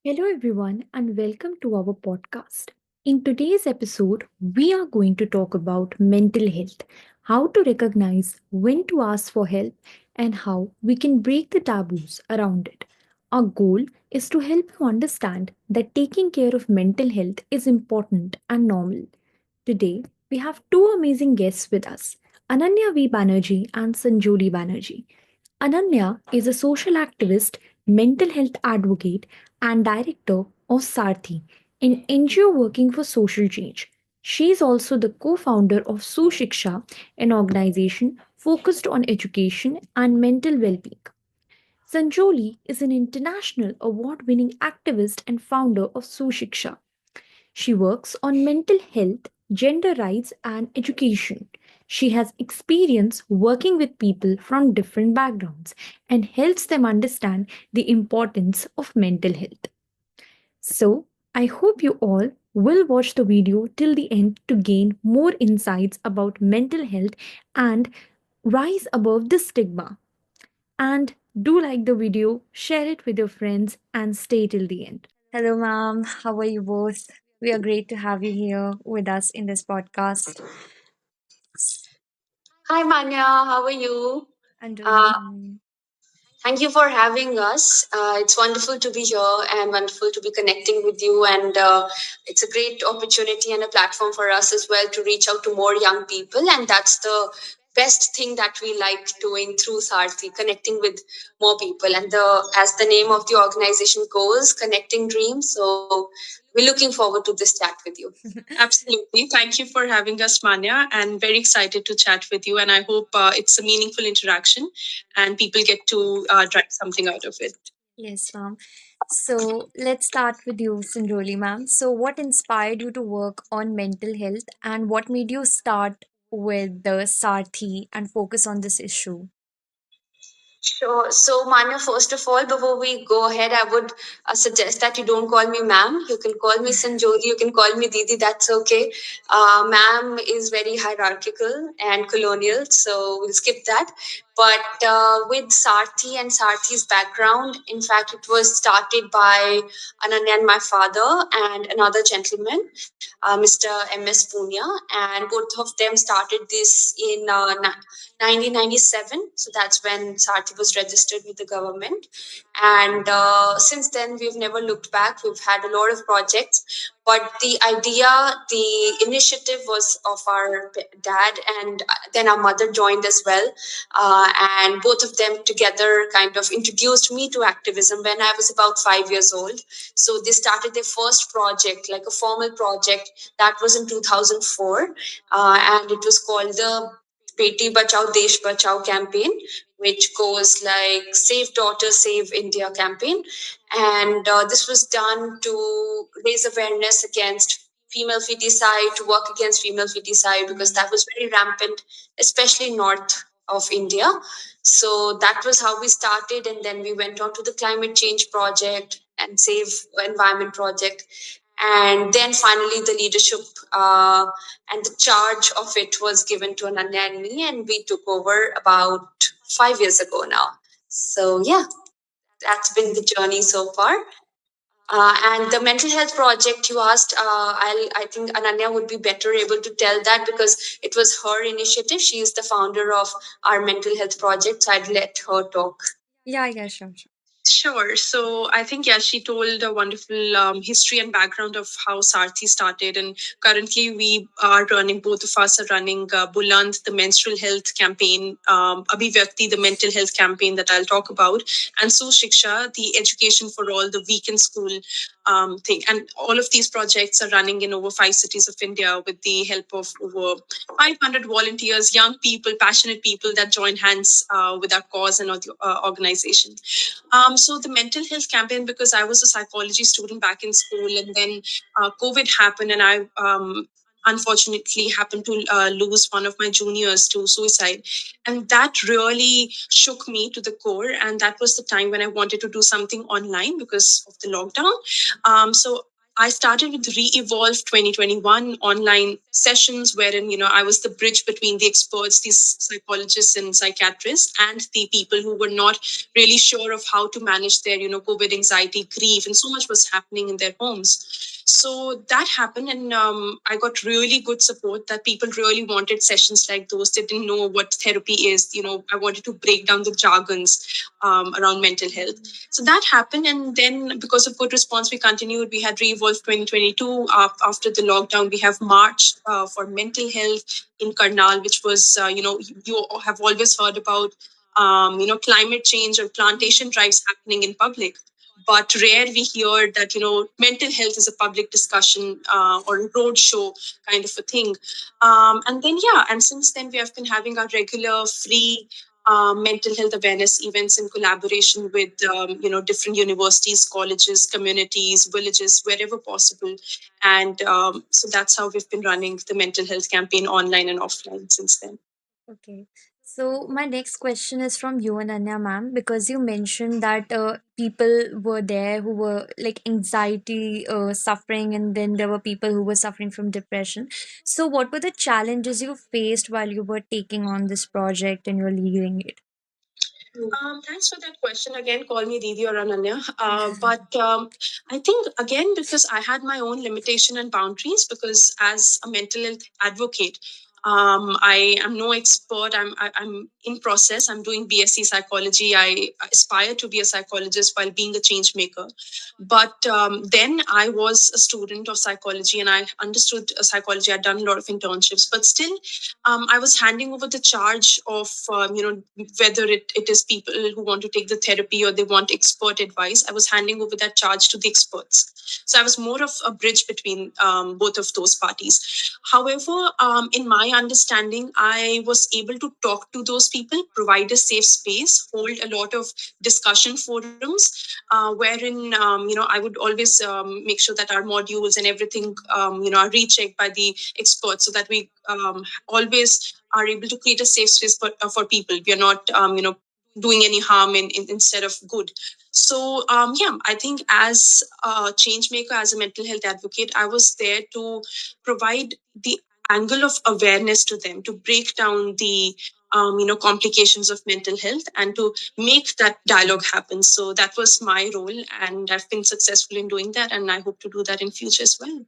Hello, everyone, and welcome to our podcast. In today's episode, we are going to talk about mental health, how to recognize when to ask for help, and how we can break the taboos around it. Our goal is to help you understand that taking care of mental health is important and normal. Today, we have two amazing guests with us, Ananya V. Banerjee and Sanjoli Banerjee. Ananya is a social activist, mental health advocate, and director of Sarthi, an NGO working for social change. She is also the co founder of Sushiksha, an organization focused on education and mental well being. Sanjoli is an international award winning activist and founder of Sushiksha. She works on mental health, gender rights, and education. She has experience working with people from different backgrounds and helps them understand the importance of mental health. So, I hope you all will watch the video till the end to gain more insights about mental health and rise above the stigma. And do like the video, share it with your friends, and stay till the end. Hello, ma'am. How are you both? We are great to have you here with us in this podcast. Hi, Manya. How are you? I'm doing Uh, fine. Thank you for having us. It's wonderful to be here and wonderful to be connecting with you. And it's a great opportunity and a platform for us as well to reach out to more young people. And that's the best thing that we like doing through Sarthi, connecting with more people. And as the name of the organization goes, Connecting Dreams. So we're looking forward to this chat with you. Absolutely. Thank you for having us, Manya, and very excited to chat with you. And I hope it's a meaningful interaction and people get to drive something out of it. Yes, ma'am. So let's start with you, Sinroli, ma'am. So, what inspired you to work on mental health and what made you start with the Sarthi and focus on this issue? Sure. So, Manya, first of all, before we go ahead, I would suggest that you don't call me ma'am. You can call me Sanjoli. You can call me Didi. That's okay. Ma'am is very hierarchical and colonial, so we'll skip that. But with Sarthi and Sarthi's background, in fact, it was started by Ananya and my father and another gentleman, Mr. M.S. Punya, and both of them started this in 1997. So that's when Sarthi was registered with the government. And since then, we've never looked back. We've had a lot of projects. But the idea, the initiative was of our dad, and then our mother joined as well. And both of them together kind of introduced me to activism when I was about 5 years old. So they started their first project, like a formal project, that was in 2004. And it was called the Beti Bachao Desh Bachao campaign, which goes like Save Daughter, Save India campaign. And this was done to raise awareness against female feticide, to work against female feticide, because that was very rampant, especially north of India. So that was how we started. And then we went on to the climate change project and Save Environment project. And then finally, the leadership and the charge of it was given to Ananya and me, and we took over about 5 years ago now. So, yeah, that's been the journey so far. And the mental health project you asked, I think Ananya would be better able to tell that because it was her initiative. She is the founder of our mental health project, so I'd let her talk. Yeah, sure. Sure. So I think, yeah, she told a wonderful history and background of how Sarthi started. And currently, we are running, both of us are running Buland, the menstrual health campaign, Abhivyakti, the mental health campaign that I'll talk about, and Sushiksha, the education for all, the weekend school thing. And all of these projects are running in over 5 cities of India with the help of over 500 volunteers, young people, passionate people that join hands with our cause and organization. So the mental health campaign, because I was a psychology student back in school, and then COVID happened, and I unfortunately happened to lose one of my juniors to suicide, and that really shook me to the core. And that was the time when I wanted to do something online because of the lockdown. So I started with Re-Evolve 2021 online sessions wherein, I was the bridge between the experts, these psychologists and psychiatrists, and the people who were not really sure of how to manage their, COVID anxiety, grief, and so much was happening in their homes. So that happened, and I got really good support that people really wanted sessions like those. They didn't know what therapy is. I wanted to break down the jargons around mental health. So that happened, and then because of good response, we continued. We had Revolve 2022. After the lockdown, we have March for mental health in Karnal, which was, you have always heard about, climate change or plantation drives happening in public. But rare we hear that, mental health is a public discussion or a road show kind of a thing. And then, yeah, and since then, we have been having our regular free mental health awareness events in collaboration with different universities, colleges, communities, villages, wherever possible. And so that's how we've been running the mental health campaign online and offline since then. Okay. So my next question is from you, Ananya ma'am, because you mentioned that people were there who were like anxiety suffering, and then there were people who were suffering from depression. So what were the challenges you faced while you were taking on this project and you're leading it? Thanks for that question. Again, call me Didi or Ananya. But I think, again, because I had my own limitation and boundaries, because as a mental health advocate, I am no expert. I'm in process. I'm doing BSc psychology. I aspire to be a psychologist while being a change maker. But then I was a student of psychology and I understood psychology. I'd done a lot of internships, but still, I was handing over the charge of, whether it is people who want to take the therapy or they want expert advice. I was handing over that charge to the experts. So I was more of a bridge between both of those parties. However, in my understanding, I was able to talk to those people, provide a safe space, hold a lot of discussion forums, wherein I would always make sure that our modules and everything are rechecked by the experts, so that we always are able to create a safe space for people. We are not doing any harm instead of good. So yeah, I think as a change maker, as a mental health advocate, I was there to provide the angle of awareness to them, to break down the complications of mental health and to make that dialogue happen. So that was my role, and I've been successful in doing that, and I hope to do that in future as well.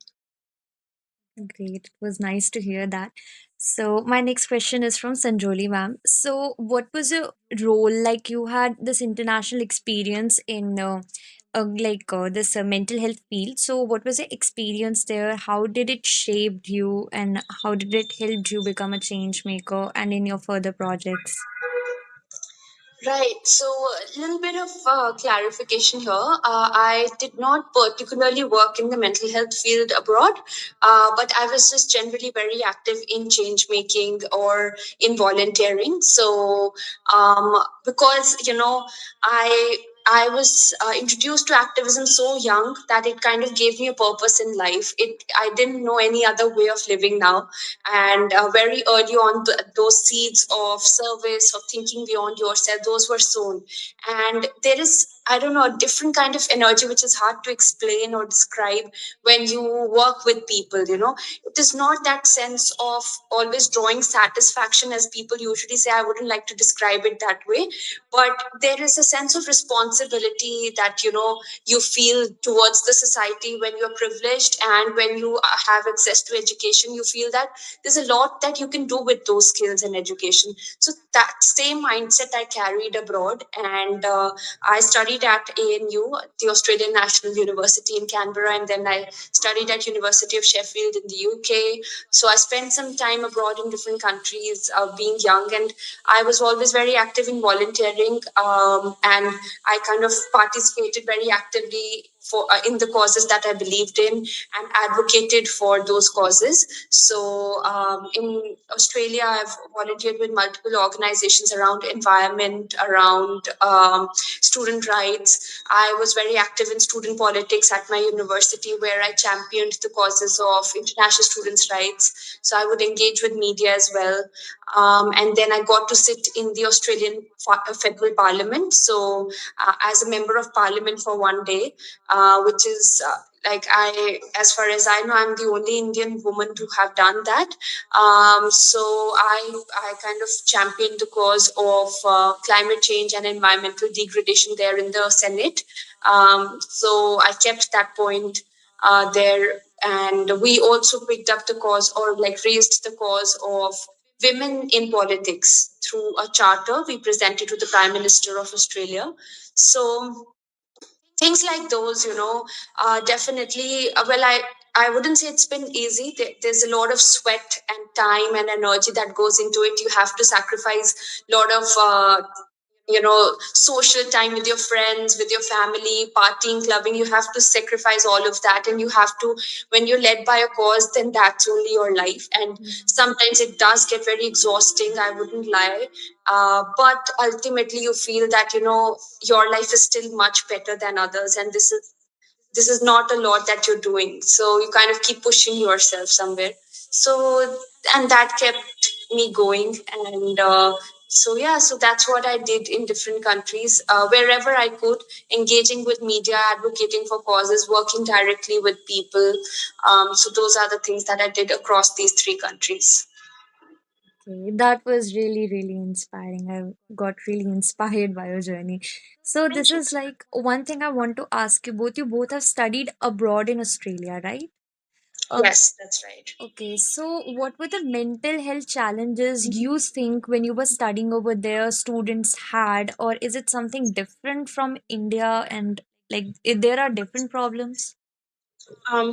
Great. It was nice to hear that. So my next question is from Sanjoli ma'am. So what was your role? Like you had this international experience in this mental health field. So what was your experience there? How did it shape you, and how did it help you become a change maker and in your further projects? Right. So, a little bit of clarification here. I did not particularly work in the mental health field abroad, but I was just generally very active in change making or in volunteering. So, because I was introduced to activism so young that it kind of gave me a purpose in life. I didn't know any other way of living now, and very early on, those seeds of service, of thinking beyond yourself, those were sown. And there is, I don't know, a different kind of energy which is hard to explain or describe when you work with people. It is not that sense of always drawing satisfaction, as people usually say. I wouldn't like to describe it that way, but there is a sense of responsibility that you feel towards the society when you're privileged, and when you have access to education, you feel that there's a lot that you can do with those skills and education. So that same mindset I carried abroad, and I studied at ANU, the Australian National University in Canberra, and then I studied at University of Sheffield in the UK. So I spent some time abroad in different countries, being young, and I was always very active in volunteering, and I kind of participated very actively for in the causes that I believed in and advocated for those causes. So in Australia, I've volunteered with multiple organizations around environment, around student rights. I was very active in student politics at my university, where I championed the causes of international students' rights. So I would engage with media as well. And then I got to sit in the Australian federal parliament. So, as a member of parliament for one day, which is as far as I know, I'm the only Indian woman to have done that. So I kind of championed the cause of climate change and environmental degradation there in the Senate. So I kept that point there, and we also picked up the cause, or like raised the cause of women in politics through a charter we presented to the Prime Minister of Australia. So things like those, definitely. I wouldn't say it's been easy. There's a lot of sweat and time and energy that goes into it. You have to sacrifice a lot of social time with your friends, with your family, partying, clubbing. You have to sacrifice all of that, and you have to, when you're led by a cause, then that's only your life. And sometimes it does get very exhausting, I wouldn't lie. But ultimately you feel that your life is still much better than others, and this is not a lot that you're doing, so you kind of keep pushing yourself somewhere. So, and that kept me going. And so yeah, so that's what I did in different countries, wherever I could, engaging with media, advocating for causes, working directly with people. So those are the things that I did across these three countries. Okay, that was really, really inspiring. I got really inspired by your journey. So, this Thank you. is like one thing I want to ask you both. You both have studied abroad in Australia, right? Um, Yes, that's right. okay, so what were the mental health challenges you think when you were studying over there students had, or is it something different from India and like there are different problems?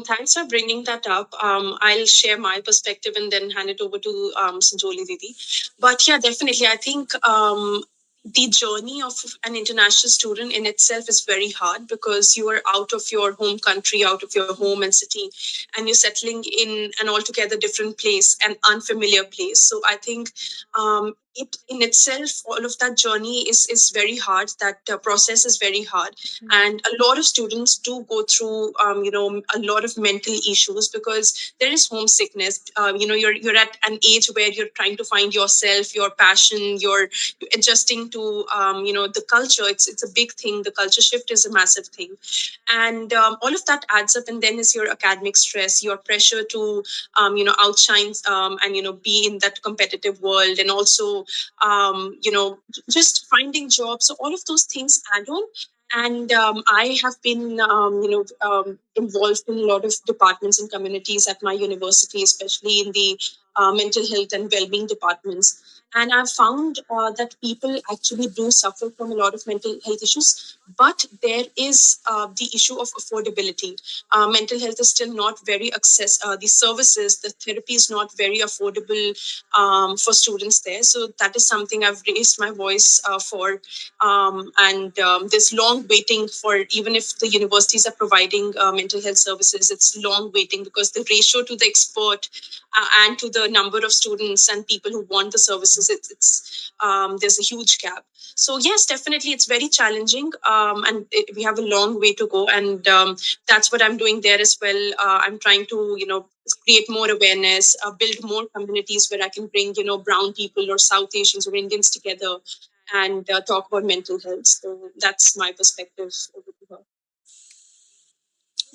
Thanks for bringing that up. I'll share my perspective and then hand it over to Sanjoli Didi. But yeah, definitely. I think the journey of an international student in itself is very hard, because you are out of your home country, out of your home and city, and you're settling in an altogether different place, an unfamiliar place. So I think it in itself, all of that journey is very hard. That process is very hard, and a lot of students do go through a lot of mental issues, because there is homesickness. You're at an age where you're trying to find yourself, your passion, you're adjusting to the culture. It's a big thing. The culture shift is a massive thing, and all of that adds up. And then is your academic stress, your pressure to outshine, and be in that competitive world, and also just finding jobs. So all of those things add on. And I have been involved in a lot of departments and communities at my university, especially in the mental health and well-being departments. And I've found that people actually do suffer from a lot of mental health issues, but there is the issue of affordability. Mental health is still not very access. The services, the therapy is not very affordable for students there. So that is something I've raised my voice for. And there's long waiting for, even if the universities are providing mental health services, it's long waiting, because the ratio to the expert and to the number of students and people who want the services, it's there's a huge gap. So yes, definitely it's very challenging, and we have a long way to go. And that's what I'm doing there as well. I'm trying to create more awareness, build more communities where I can bring brown people or South Asians or Indians together, and talk about mental health. So that's my perspective over to her.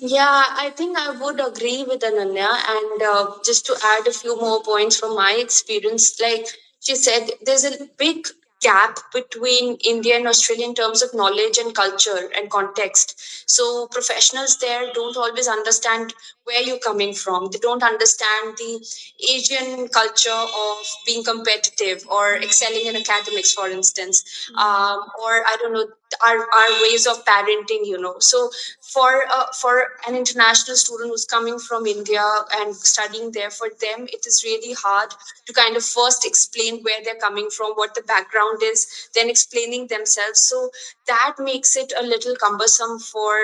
Yeah, I think I would agree with Ananya. And just to add a few more points from my experience, like she said, there's a big gap between India and Australia in terms of knowledge and culture and context. So professionals there don't always understand where you're coming from. They don't understand the Asian culture of being competitive or excelling in academics, for instance, or I don't know, our ways of parenting. So for an international student who's coming from India and studying there, for them it is really hard to kind of first explain where they're coming from, what the background is, then explaining themselves. So that makes it a little cumbersome for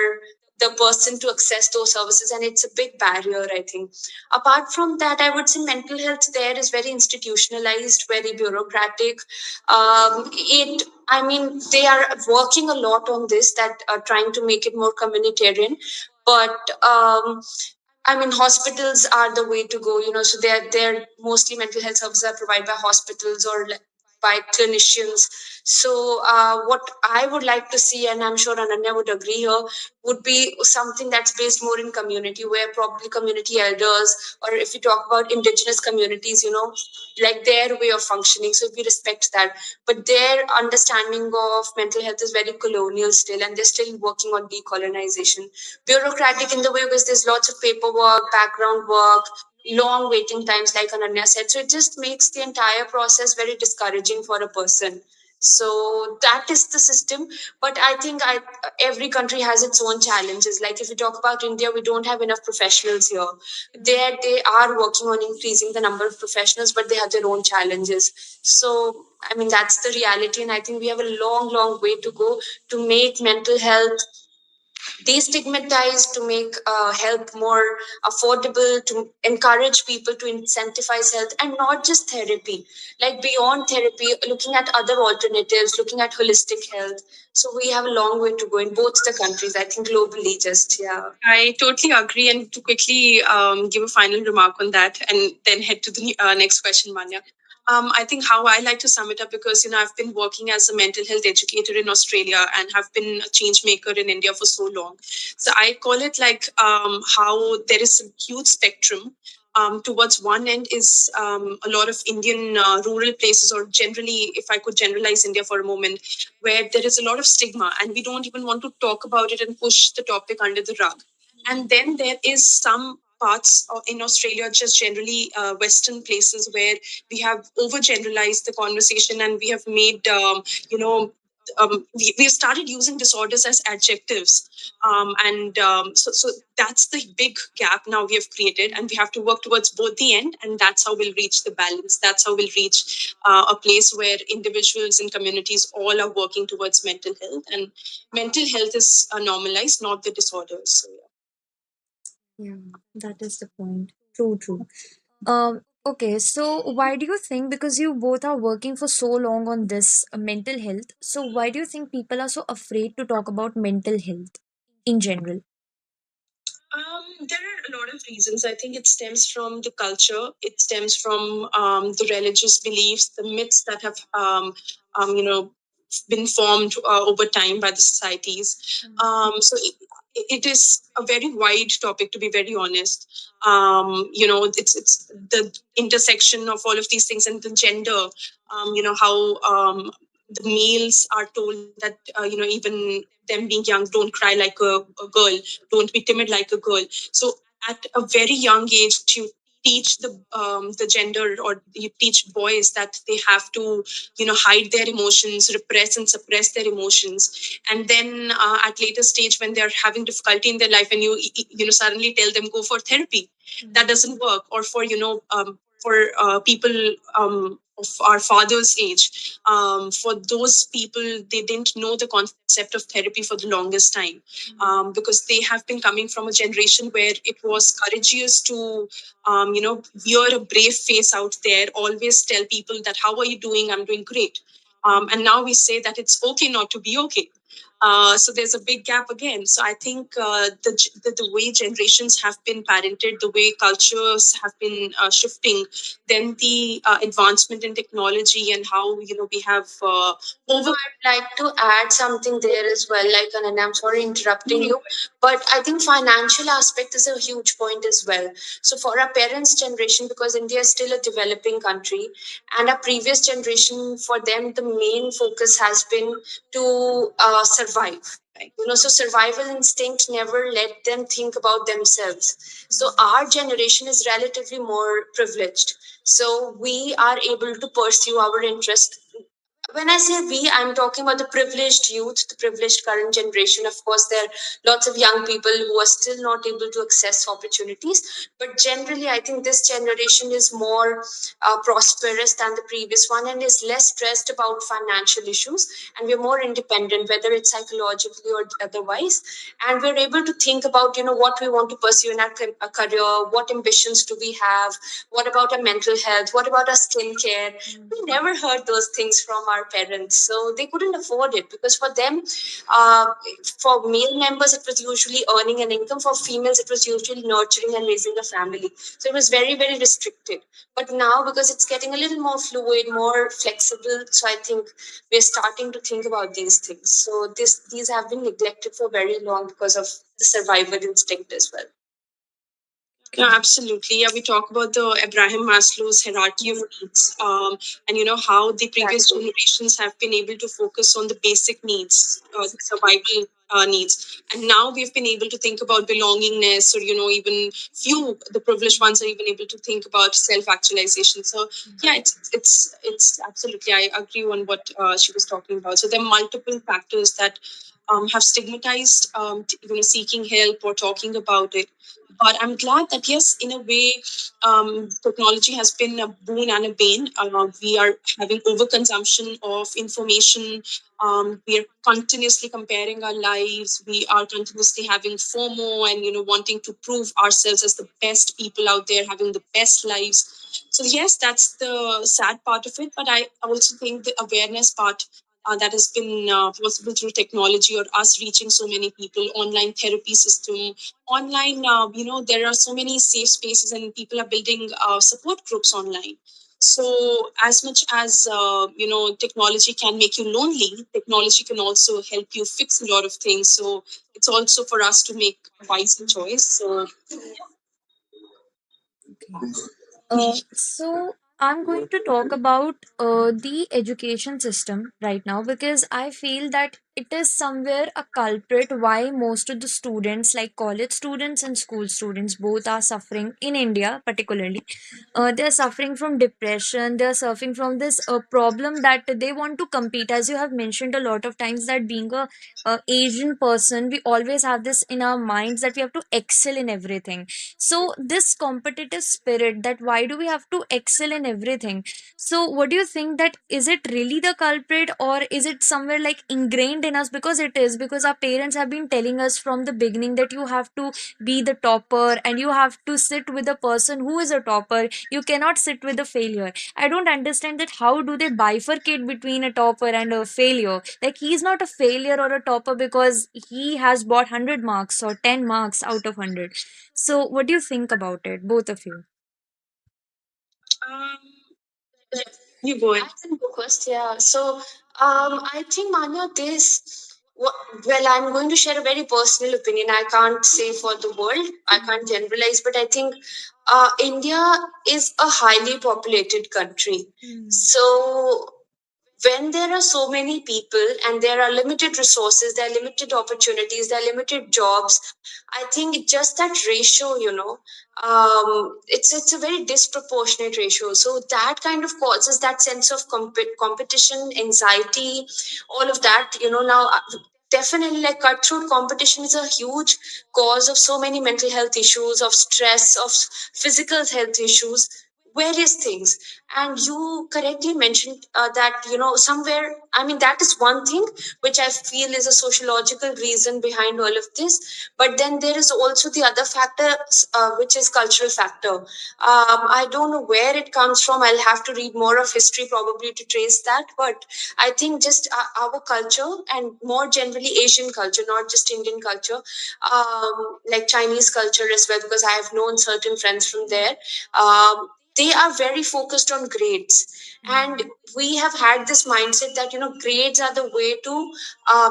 the person to access those services, and it's a big barrier, I think. Apart from that, I would say mental health there is very institutionalized, very bureaucratic. I mean, they are working a lot on this, that trying to make it more communitarian. But I mean, hospitals are the way to go, so they're mostly mental health services are provided by hospitals or by clinicians. So, what I would like to see, and I'm sure Ananya would agree here, would be something that's based more in community, where probably community elders, or if you talk about indigenous communities, like their way of functioning. So, we respect that. But their understanding of mental health is very colonial still, and they're still working on decolonization. Bureaucratic in the way because there's lots of paperwork, background work, long waiting times, like Ananya said. So it just makes the entire process very discouraging for a person. So that is the system. But I think every country has its own challenges. Like if you talk about India, we don't have enough professionals here. They are working on increasing the number of professionals, but they have their own challenges. So I mean that's the reality, and I think we have a long, long way to go to make mental health destigmatize, to make help more affordable, to encourage people to incentivize health, and not just therapy, like beyond therapy, looking at other alternatives, looking at holistic health. So we have a long way to go in both the countries, I think globally. Just yeah, I totally agree. And to quickly give a final remark on that and then head to the next question, Manya. I think how I like to sum it up, because I've been working as a mental health educator in Australia and have been a change maker in India for so long. So I call it like how there is a huge spectrum. Towards one end is a lot of Indian rural places, or generally, if I could generalize India for a moment, where there is a lot of stigma and we don't even want to talk about it and push the topic under the rug. And then there is some parts in Australia, just generally Western places, where we have overgeneralized the conversation and we have made, you know, we have started using disorders as adjectives. So that's the big gap now we have created, and we have to work towards both the end, and that's how we'll reach the balance. That's how we'll reach a place where individuals and communities all are working towards mental health, and mental health is normalized, not the disorders. So, yeah. Yeah, that is the point. True, true. Okay, so why do you think, because you both are working for so long on this mental health, so why do you think people are so afraid to talk about mental health in general? There are a lot of reasons. I think it stems from the culture. It stems from the religious beliefs, the myths that have, you know, been formed over time by the societies. So it is a very wide topic, to be very honest. It's the intersection of all of these things and the gender. How the males are told that even them being young, don't cry like a girl, don't be timid like a girl. So at a very young age, you teach the gender, or you teach boys that they have to hide their emotions, repress and suppress their emotions. And then at later stage, when they're having difficulty in their life, and you suddenly tell them go for therapy, that doesn't work. Or for for people of our father's age, for those people, they didn't know the concept of therapy for the longest time, because they have been coming from a generation where it was courageous to wear a brave face out there, always tell people that how are you doing, I'm doing great. And now we say that it's okay not to be okay. So there's a big gap again. So I think the way generations have been parented, the way cultures have been shifting, then the advancement in technology, and how we have over. I'd like to add something there as well. Like, and I'm sorry interrupting you, but I think financial aspect is a huge point as well. So for our parents' generation, because India is still a developing country, and our previous generation, for them, the main focus has been to survive. Right. So survival instinct never let them think about themselves. So our generation is relatively more privileged. So we are able to pursue our interest. When I say we, I'm talking about the privileged youth, the privileged current generation. Of course, there are lots of young people who are still not able to access opportunities. But generally, I think this generation is more prosperous than the previous one, and is less stressed about financial issues. And we're more independent, whether it's psychologically or otherwise. And we're able to think about, what we want to pursue in our career, what ambitions do we have, what about our mental health, what about our skincare. We never heard those things from our our parents. So they couldn't afford it because for them, uh, for male members, it was usually earning an income. For females, it was usually nurturing and raising a family. So it was very, very restricted. But now, because it's getting a little more fluid, more flexible, so I think we're starting to think about these things. So these have been neglected for very long because of the survival instinct as well. Yeah, absolutely. Yeah, we talk about the Abraham Maslow's hierarchy of needs, and how the previous generations have been able to focus on the basic needs, the survival needs, and now we've been able to think about belongingness, or even few the privileged ones are even able to think about self-actualization. So yeah, it's absolutely. I agree on what she was talking about. So there are multiple factors that have stigmatized, seeking help or talking about it. But I'm glad that yes, in a way, technology has been a boon and a bane. We are having overconsumption of information. We are continuously comparing our lives. We are continuously having FOMO and wanting to prove ourselves as the best people out there, having the best lives. So yes, that's the sad part of it. But I also think the awareness part that has been possible through technology or us reaching so many people, online therapy system, online, there are so many safe spaces and people are building support groups online. So as much as technology can make you lonely, technology can also help you fix a lot of things. So it's also for us to make a wise choice. So So I'm going to talk about the education system right now because I feel that it is somewhere a culprit why most of the students, like college students and school students, both are suffering in India, particularly. They're suffering from depression. They're suffering from this problem that they want to compete. As you have mentioned a lot of times, that being a Asian person, we always have this in our minds that we have to excel in everything. So this competitive spirit, that why do we have to excel in everything? So what do you think, that is it really the culprit, or is it somewhere like ingrained in us? Because it is, because our parents have been telling us from the beginning that you have to be the topper and you have to sit with a person who is a topper, you cannot sit with a failure. I don't understand that how do they bifurcate between a topper and a failure. Like, he's not a failure or a topper because he has bought 100 marks or 10 marks out of 100. So, what do you think about it, both of you? um, you go ahead. I can go first. Yeah. So, I think Manya, well, I'm going to share a very personal opinion. I can't say for the world. I can't generalize, but I think India is a highly populated country. So when there are so many people and there are limited resources, there are limited opportunities, there are limited jobs, I think just that ratio, it's a very disproportionate ratio. So that kind of causes that sense of competition, anxiety, all of that. Now definitely, like, cutthroat competition is a huge cause of so many mental health issues, of stress, of physical health issues, various things. And you correctly mentioned that, somewhere, I mean, that is one thing which I feel is a sociological reason behind all of this. But then there is also the other factor, which is cultural factor. I don't know where it comes from. I'll have to read more of history probably to trace that. But I think just our culture, and more generally Asian culture, not just Indian culture, like Chinese culture as well, because I have known certain friends from there. They are very focused on grades, and we have had this mindset that grades are the way to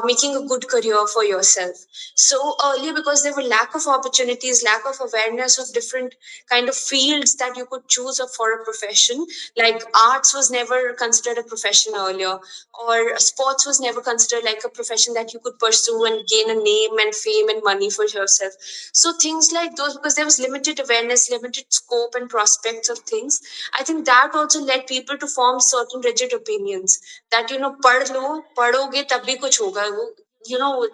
making a good career for yourself. So earlier, because there were lack of opportunities, lack of awareness of different kind of fields that you could choose for a profession, like arts was never considered a profession earlier, or sports was never considered like a profession that you could pursue and gain a name and fame and money for yourself. So things like those, because there was limited awareness, limited scope and prospects of things, I think that also led people to form certain rigid opinions that पढ़ लो, पढ़ोगे तभी कुछ होगा. वो,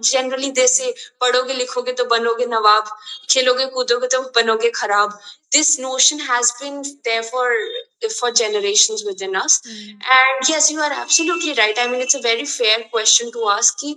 generally they say, पढ़ोगे लिखोगे तो बनोगे नवाब, खेलोगे कूदोगे तो बनोगे खराब. this notion has been there for generations within us. And yes, you are absolutely right. I mean, it's a very fair question to ask ki,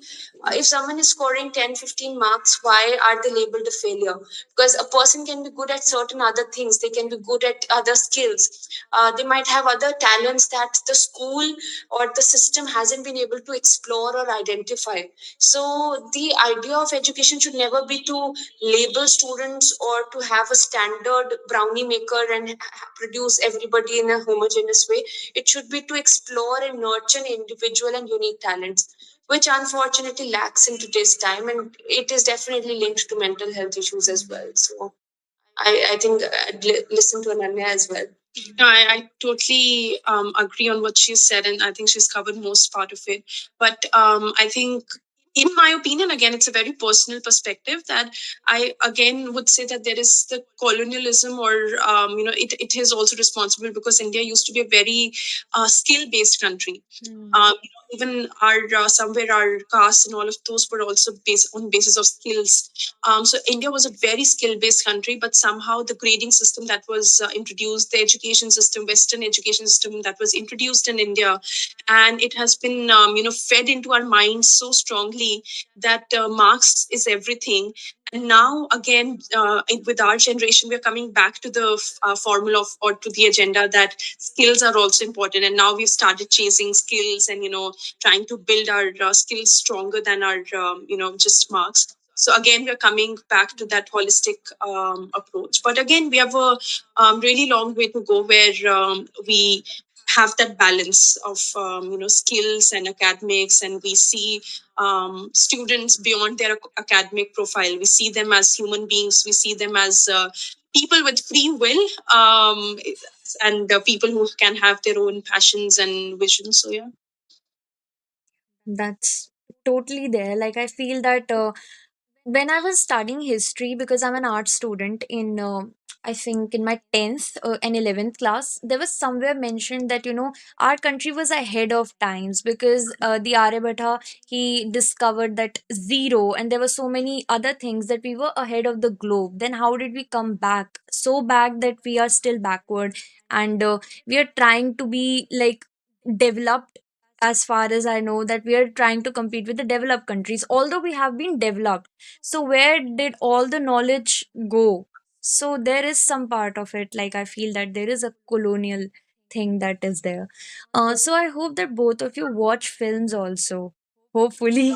if someone is scoring 10, 15 marks, why are they labeled a failure? Because a person can be good at certain other things, they can be good at other skills, they might have other talents that the school or the system hasn't been able to explore or identify. So the idea of education should never be to label students or to have a standard brownie maker and produce everybody in a homogeneous way. It should be to explore and nurture individual and unique talents, which unfortunately lacks in today's time, and it is definitely linked to mental health issues as well. So I think I'd listen to Ananya as well. No, I totally agree on what she said, and I think she's covered most part of it. But I think, in my opinion, again, it's a very personal perspective that I again would say that there is the colonialism, or it is also responsible because India used to be a very skill-based country. Even our somewhere our caste and all of those were also based on basis of skills. So India was a very skill-based country, but somehow the grading system that was introduced, the education system, Western education system that was introduced in India, and it has been fed into our minds so strongly that marks is everything. And now again, with our generation, we're coming back to the formula of, or to the agenda that skills are also important. And now we've started chasing skills and trying to build our skills stronger than our just marks. So again, we're coming back to that holistic approach. But again, we have a really long way to go where we have that balance of skills and academics, and we see students beyond their academic profile. We see them as human beings. We see them as people with free will, and people who can have their own passions and visions. So yeah. That's totally there. Like, I feel that when I was studying history, because I'm an art student in, I think in my 10th and 11th class, there was somewhere mentioned that, our country was ahead of times because the Aryabhatta, he discovered that zero, and there were so many other things that we were ahead of the globe. Then how did we come back? So back that we are still backward, and we are trying to be like developed. As far as I know, that we are trying to compete with the developed countries, although we have been developed. So where did all the knowledge go? So there is some part of it, like I feel that there is a colonial thing that is there. So I hope that both of you watch films also, hopefully.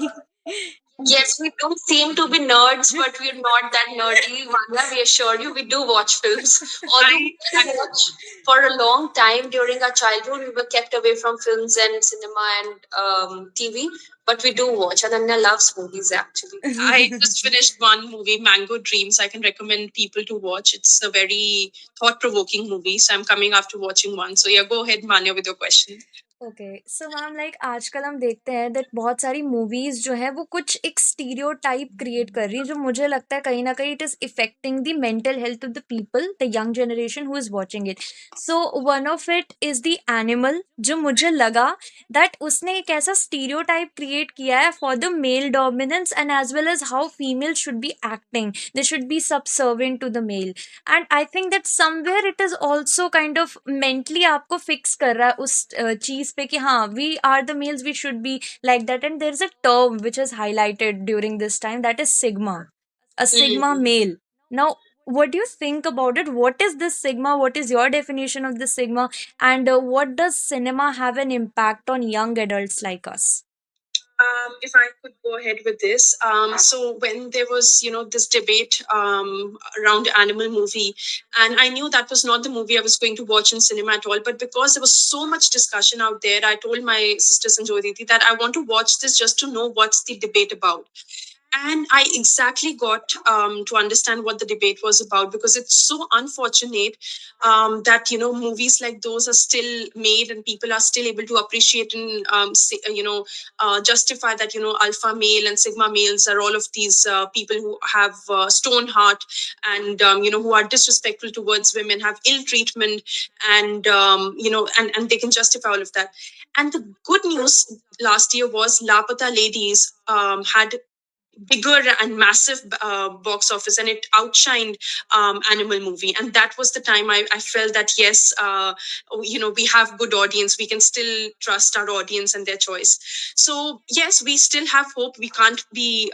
Yes, we do seem to be nerds, but we're not that nerdy. Vanya, we assure you, we do watch films. Although we didn't watch for a long time during our childhood, we were kept away from films and cinema and TV. But we do watch. Ananya loves movies, actually. I just finished one movie, Mango Dreams. I can recommend people to watch. It's a very thought-provoking movie. So I'm coming after watching one. So yeah, go ahead, Manya, with your question. Okay so ma'am like आजकल हम देखते हैं that बहुत सारी movies जो है वो कुछ एक स्टीरियोटाइप क्रिएट कर रही है, जो मुझे लगता है कहीं ना कहीं it is affecting the mental health of the people, the young generation who is watching it. So one of it is the Animal, जो मुझे लगा दैट उसने एक ऐसा स्टीरियोटाइप क्रिएट किया है for the male dominance and as well as how female should be acting, they should be subservient to the male. And I think that somewhere it is also kind of mentally आपको fix कर रहा है उस चीज पे कि हाँ, we are the males, we should be like that. And there is a term which is highlighted during this time, that is sigma, a sigma male. Now, what do you think about it? What is this sigma? What is your definition of this sigma? And what does cinema have an impact on young adults like us? If I could go ahead with this, so when there was, this debate around Animal movie, and I knew that was not the movie I was going to watch in cinema at all, but because there was so much discussion out there, I told my sister Sanjoy Diti that I want to watch this just to know what's the debate about. And I exactly got to understand what the debate was about, because it's so unfortunate that movies like those are still made and people are still able to appreciate and justify that alpha male and sigma males are all of these people who have stone heart, and who are disrespectful towards women, have ill treatment, and and they can justify all of that. And the good news last year was Lapata Ladies had bigger and massive box office, and it outshined Animal movie. And that was the time I felt that yes, we have good audience, we can still trust our audience and their choice. So yes, we still have hope. We can't be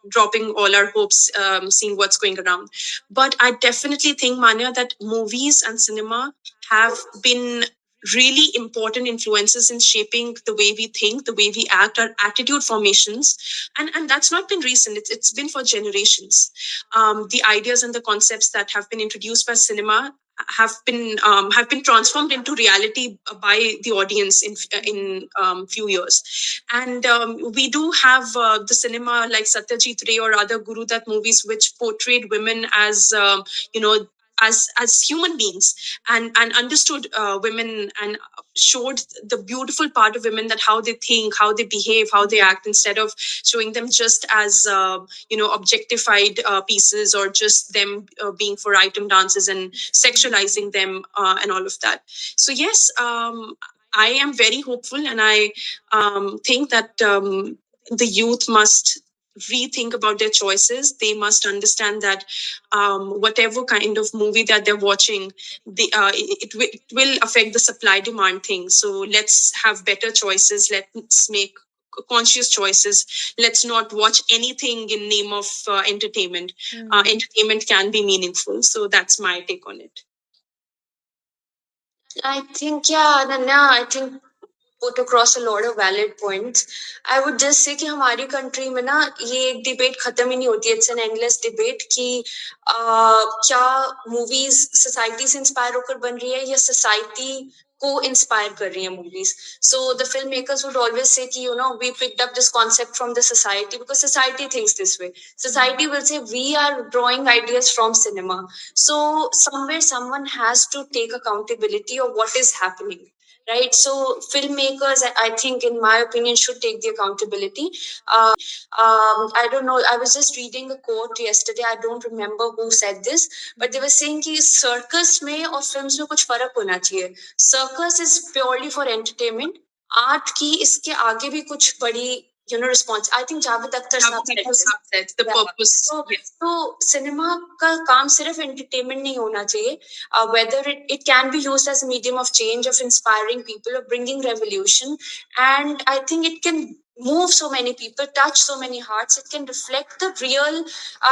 dropping all our hopes, seeing what's going around. But I definitely think, Manya, that movies and cinema have been really important influences in shaping the way we think, the way we act, our attitude formations. And that's not been recent, it's been for generations. The ideas and the concepts that have been introduced by cinema have been transformed into reality by the audience in few years. And we do have the cinema like Satyajit Ray or other Guru Dutt movies which portrayed women as you know as human beings, and understood women, and showed the beautiful part of women, that how they think, how they behave, how they act, instead of showing them just as objectified pieces, or just them being for item dances and sexualizing them, and all of that. So yes, I am very hopeful, and I think that the youth must rethink about their choices. They must understand that whatever kind of movie that they're watching, it will affect the supply demand thing. So let's have better choices. Let's make conscious choices. Let's not watch anything in name of entertainment. Entertainment can be meaningful. So that's my take on it. I think, yeah, Nanya, I think put across a lot of valid points. I would just say कि हमारी country में ना ये एक debate खत्म ही नहीं होती. It's an endless debate कि क्या movies society से inspire होकर बन रही है, या society को inspire कर रही है movies. So the filmmakers would always say कि we picked up this concept from the society because society thinks this way. Society will say we are drawing ideas from cinema. So somewhere someone has to take accountability of what is happening, right? So filmmakers, I think, in my opinion, should take the accountability. I don't know, I was just reading a quote yesterday, I don't remember who said this, but they were saying कि circus में और films में कुछ फर्क होना चाहिए. Circus is purely for entertainment. Art की इसके आगे भी कुछ बड़ी response. I think Javed Akhtar said the purpose. So cinema का काम सिर्फ entertainment नहीं होना चाहिए. Whether it can be used as a medium of change, of inspiring people, of bringing revolution. And I think it can move so many people, touch so many hearts. It can reflect the real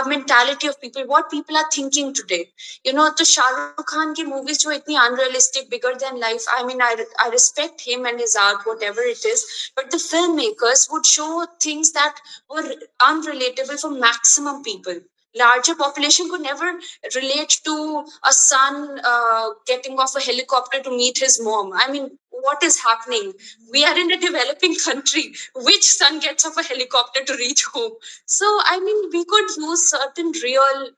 mentality of people, what people are thinking today. तो शाहरुख खान की movies जो इतनी unrealistic, bigger than life, I mean, I respect him and his art, whatever it is, but the filmmakers would show things that were unrelatable for maximum people. Larger population could never relate to a son getting off a helicopter to meet his mom. I mean, what is happening? We are in a developing country. Which son gets off a helicopter to reach home? So, I mean, we could use certain real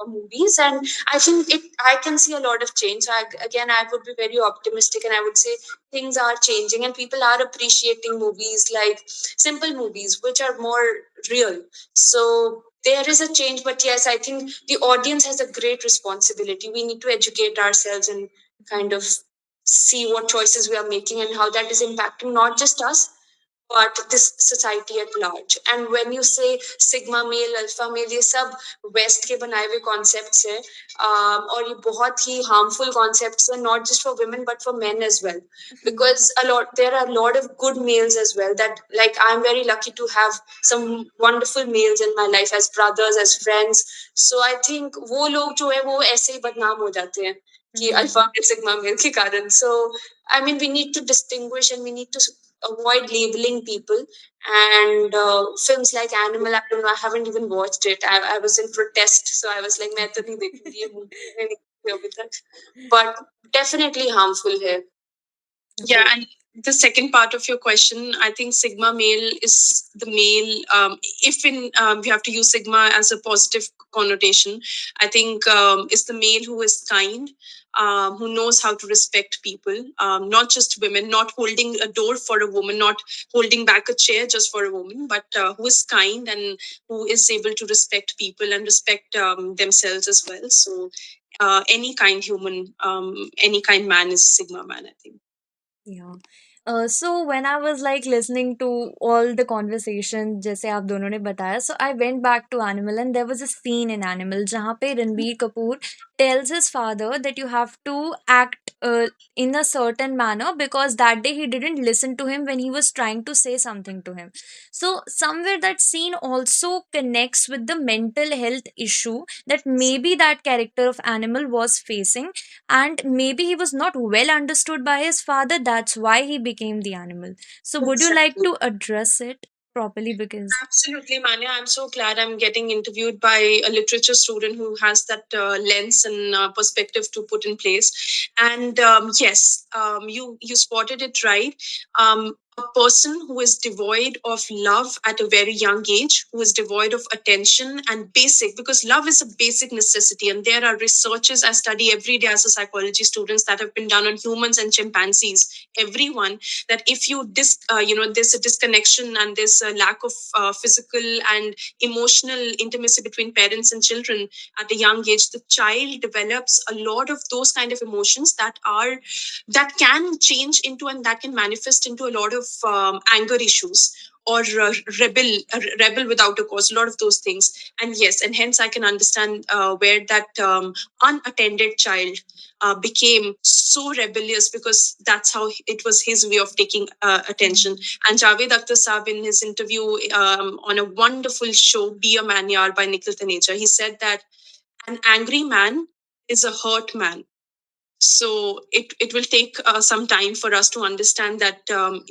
movies, and I think I can see a lot of change. So again, I would be very optimistic, and I would say things are changing, and people are appreciating movies, like simple movies which are more real. So there is a change, but yes, I think the audience has a great responsibility. We need to educate ourselves and kind of see what choices we are making and how that is impacting not just us, but this society at large. And when you say sigma male, alpha male, ये सब West के बनाए हुए concepts हैं, और ये बहुत ही harmful concepts हैं, not just for women but for men as well. Because there are a lot of good males as well. That, like, I'm very lucky to have some wonderful males in my life as brothers, as friends. So I think वो लोग जो है वो ऐसे ही बदनाम हो जाते हैं कि अल्फा मेल सिग्मा मेल के कारण. So I mean, we need to distinguish, and we need to avoid labeling people. And films like Animal, I don't know, I haven't even watched it. I was in protest, so I was like, मैं तो नहीं देखूंगी ये movie, मैंने नहीं देखी अभी तक. But definitely harmful है. Yeah, and the second part of your question, I think sigma male is the male. If in we have to use sigma as a positive connotation, I think is the male who is kind, who knows how to respect people, not just women, not holding a door for a woman, not holding back a chair just for a woman, but who is kind and who is able to respect people and respect themselves as well. So any kind human, any kind man is a sigma man, I think. Yeah. So when I was like listening to all the conversation जैसे आप दोनों ने बताया, so I went back to Animal and there was a scene in Animal जहाँ पे Ranbir Kapoor tells his father that you have to act in a certain manner because that day he didn't listen to him when he was trying to say something to him. So somewhere that scene also connects with the mental health issue that maybe that character of Animal was facing, and maybe he was not well understood by his father, that's why he became the animal. So would you like Exactly. to address it properly? Because Absolutely, Manya. I'm so glad I'm getting interviewed by a literature student who has that lens and perspective to put in place. And yes, you spotted it right. A person who is devoid of love at a very young age, who is devoid of attention and basic, because love is a basic necessity. And there are researches I study every day as a psychology students that have been done on humans and chimpanzees, everyone, that if there's a disconnection and there's a lack of physical and emotional intimacy between parents and children at a young age, the child develops a lot of those kind of emotions that can change into and that can manifest into a lot of anger issues, or rebel without a cause, a lot of those things. And yes, and hence I can understand where that unattended child became so rebellious, because that's how it was his way of taking attention. And Javed Akhtar Saab, in his interview on a wonderful show, Be a Man Yaar by Nikhil Taneja, he said that an angry man is a hurt man. So it will take some time for us to understand that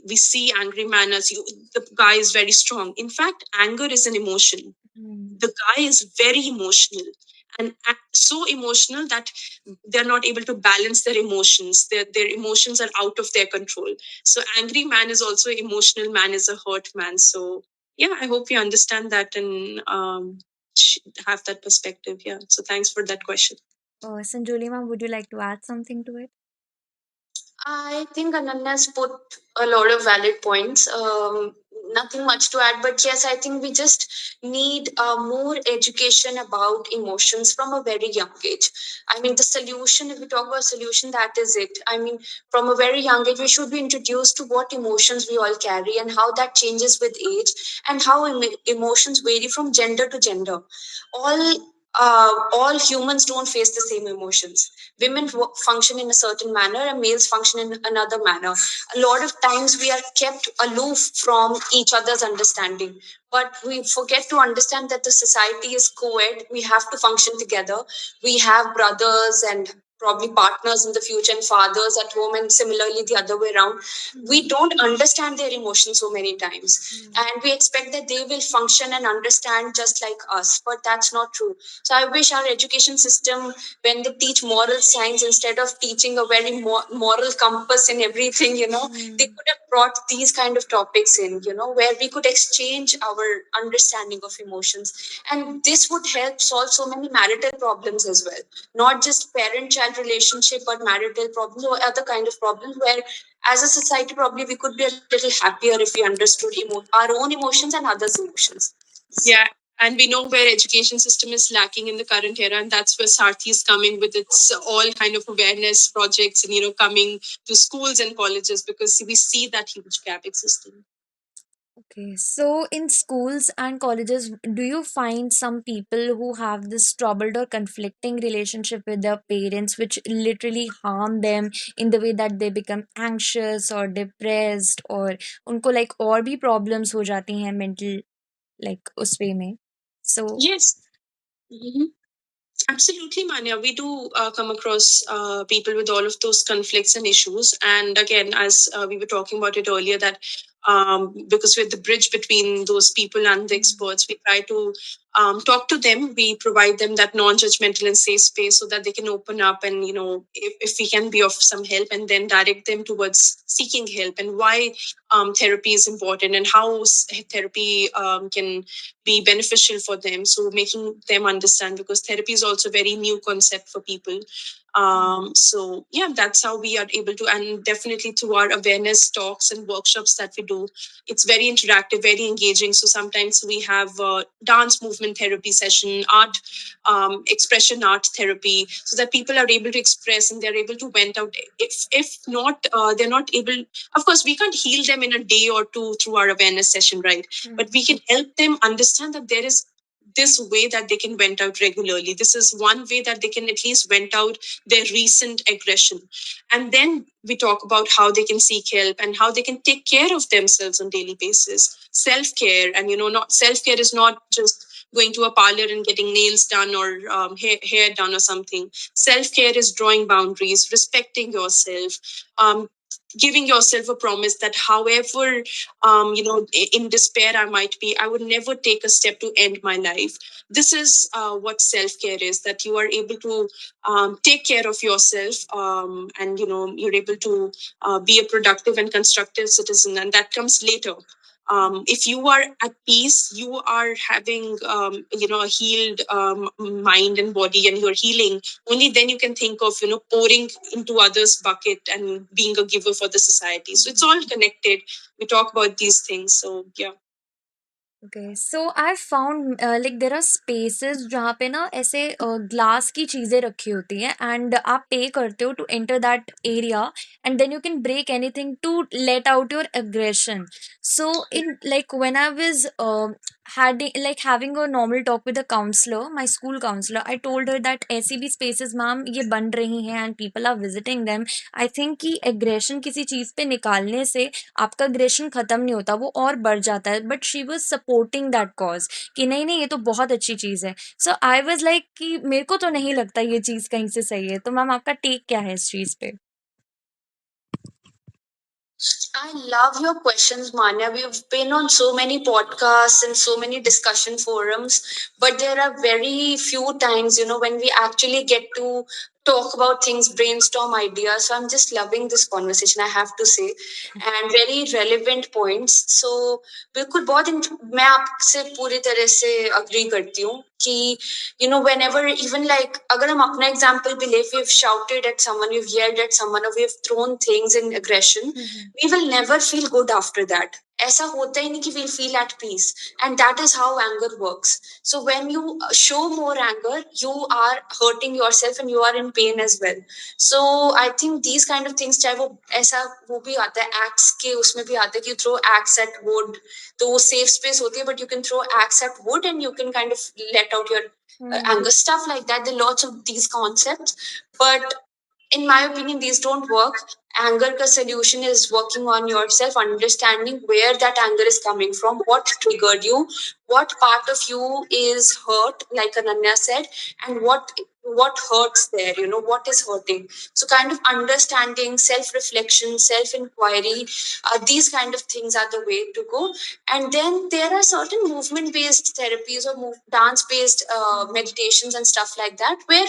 we see angry man as the guy is very strong. In fact, anger is an emotion. The guy is very emotional, and so emotional that they're not able to balance their emotions. Their emotions are out of their control. So angry man is also emotional man, is a hurt man. So yeah, I hope you understand that and have that perspective. Yeah, so thanks for that question. Sanjoli ma'am, would you like to add something to it? I think Ananya's put a lot of valid points. Nothing much to add, but yes, I think we just need more education about emotions from a very young age. I mean, the solution, if we talk about solution, that is it. I mean, from a very young age, we should be introduced to what emotions we all carry and how that changes with age, and how emotions vary from gender to gender. All humans don't face the same emotions. Women function in a certain manner and males function in another manner. A lot of times we are kept aloof from each other's understanding, but we forget to understand that the society is co-ed. We have to function together. We have brothers and probably partners in the future and fathers at home, and similarly the other way around. We don't understand their emotions so many times, and we expect that they will function and understand just like us, but that's not true. So I wish our education system, when they teach moral science, instead of teaching a very moral compass in everything, they could have brought these kind of topics in, where we could exchange our understanding of emotions. And this would help solve so many marital problems as well. Not just parent child relationship, but marital problems or other kind of problems, where as a society probably we could be a little happier if we understood our own emotions and others' emotions. Yeah, and we know where education system is lacking in the current era, and that's where Sarthi is coming with its all kind of awareness projects, and coming to schools and colleges, because we see that huge gap existing. Okay, so in schools and colleges, do you find some people who have this troubled or conflicting relationship with their parents, which literally harm them in the way that they become anxious or depressed, or उनको like और भी problems हो जाती हैं mental, like उस way में? So Yes. Mhm. Absolutely, Manya. We do come across people with all of those conflicts and issues. And again, as we were talking about it earlier, that because we're the bridge between those people and the experts, we try to talk to them. We provide them that non-judgmental and safe space so that they can open up, and if we can be of some help, and then direct them towards seeking help, and why therapy is important, and how therapy can be beneficial for them. So making them understand, because therapy is also a very new concept for people. So yeah, that's how we are able to, and definitely through our awareness talks and workshops that we do, it's very interactive, very engaging. So sometimes we have dance movement movement therapy session, art, expression art therapy, so that people are able to express and they're able to vent out. If not, they're not able. Of course, we can't heal them in a day or two through our awareness session, right? But we can help them understand that there is this way that they can vent out regularly. This is one way that they can at least vent out their recent aggression. And then we talk about how they can seek help and how they can take care of themselves on daily basis. Self-care, and not self-care is not just going to a parlor and getting nails done or hair done or something. Self-care is drawing boundaries, respecting yourself, giving yourself a promise that however in despair I might be, I would never take a step to end my life. This is what self-care is, that you are able to take care of yourself, and you're able to be a productive and constructive citizen, and that comes later. If you are at peace, you are having a healed mind and body, and you're healing. Only then you can think of pouring into others bucket and being a giver for the society. So it's all connected. We talk about these things. So yeah. Okay, so I found like there are spaces जहाँ पे ना ऐसे glass की चीजें रखी होती हैं and आप पे करते हो to enter that area and then you can break anything to let out your aggression. So in like when I was having a normal talk with a counselor, my school counselor, I told her that ऐसी भी spaces ma'am ये बन रही हैं and people are visiting them. I think कि aggression किसी चीज पे निकालने से आपका अग्रेशन खत्म नहीं होता, वो और बढ़ जाता है, but she was supporting that cause कि नहीं नहीं ये तो बहुत अच्छी चीज़ है. सो आई वाज लाइक कि मेरे को तो नहीं लगता ये चीज़ कहीं से सही है, तो मैम आपका टेक क्या है इस चीज़ पे? I love your questions, Manya. We've been on so many podcasts and so many discussion forums, but there are very few times, when we actually get to talk about things, brainstorm ideas. So I'm just loving this conversation, I have to say, and very relevant points. So बिल्कुल बहुत मैं आपसे पूरी तरह से agree करती हूँ कि whenever, even like अगर हम अपना example भी ले, we've shouted at someone, we've yelled at someone, or we've thrown things in aggression, we will never feel good after that. ऐसा होता ही नहीं कि we'll feel at peace, and that is how anger works. So when you show more anger, you are hurting yourself and you are in pain as well. So I think these kind of things, चाहे वो ऐसा वो भी आता है axe के उसमें भी आता है कि you throw axe at wood, तो वो safe space होती है, but you can throw axe at wood and you can kind of let out your anger, stuff like that. There are lots of these concepts, but in my opinion, these don't work. Anger ka solution is working on yourself, understanding where that anger is coming from, what triggered you, what part of you is hurt, like Ananya said, and what hurts there, what is hurting. So kind of understanding, self-reflection, self-inquiry, these kind of things are the way to go. And then there are certain movement-based therapies or dance-based meditations and stuff like that, where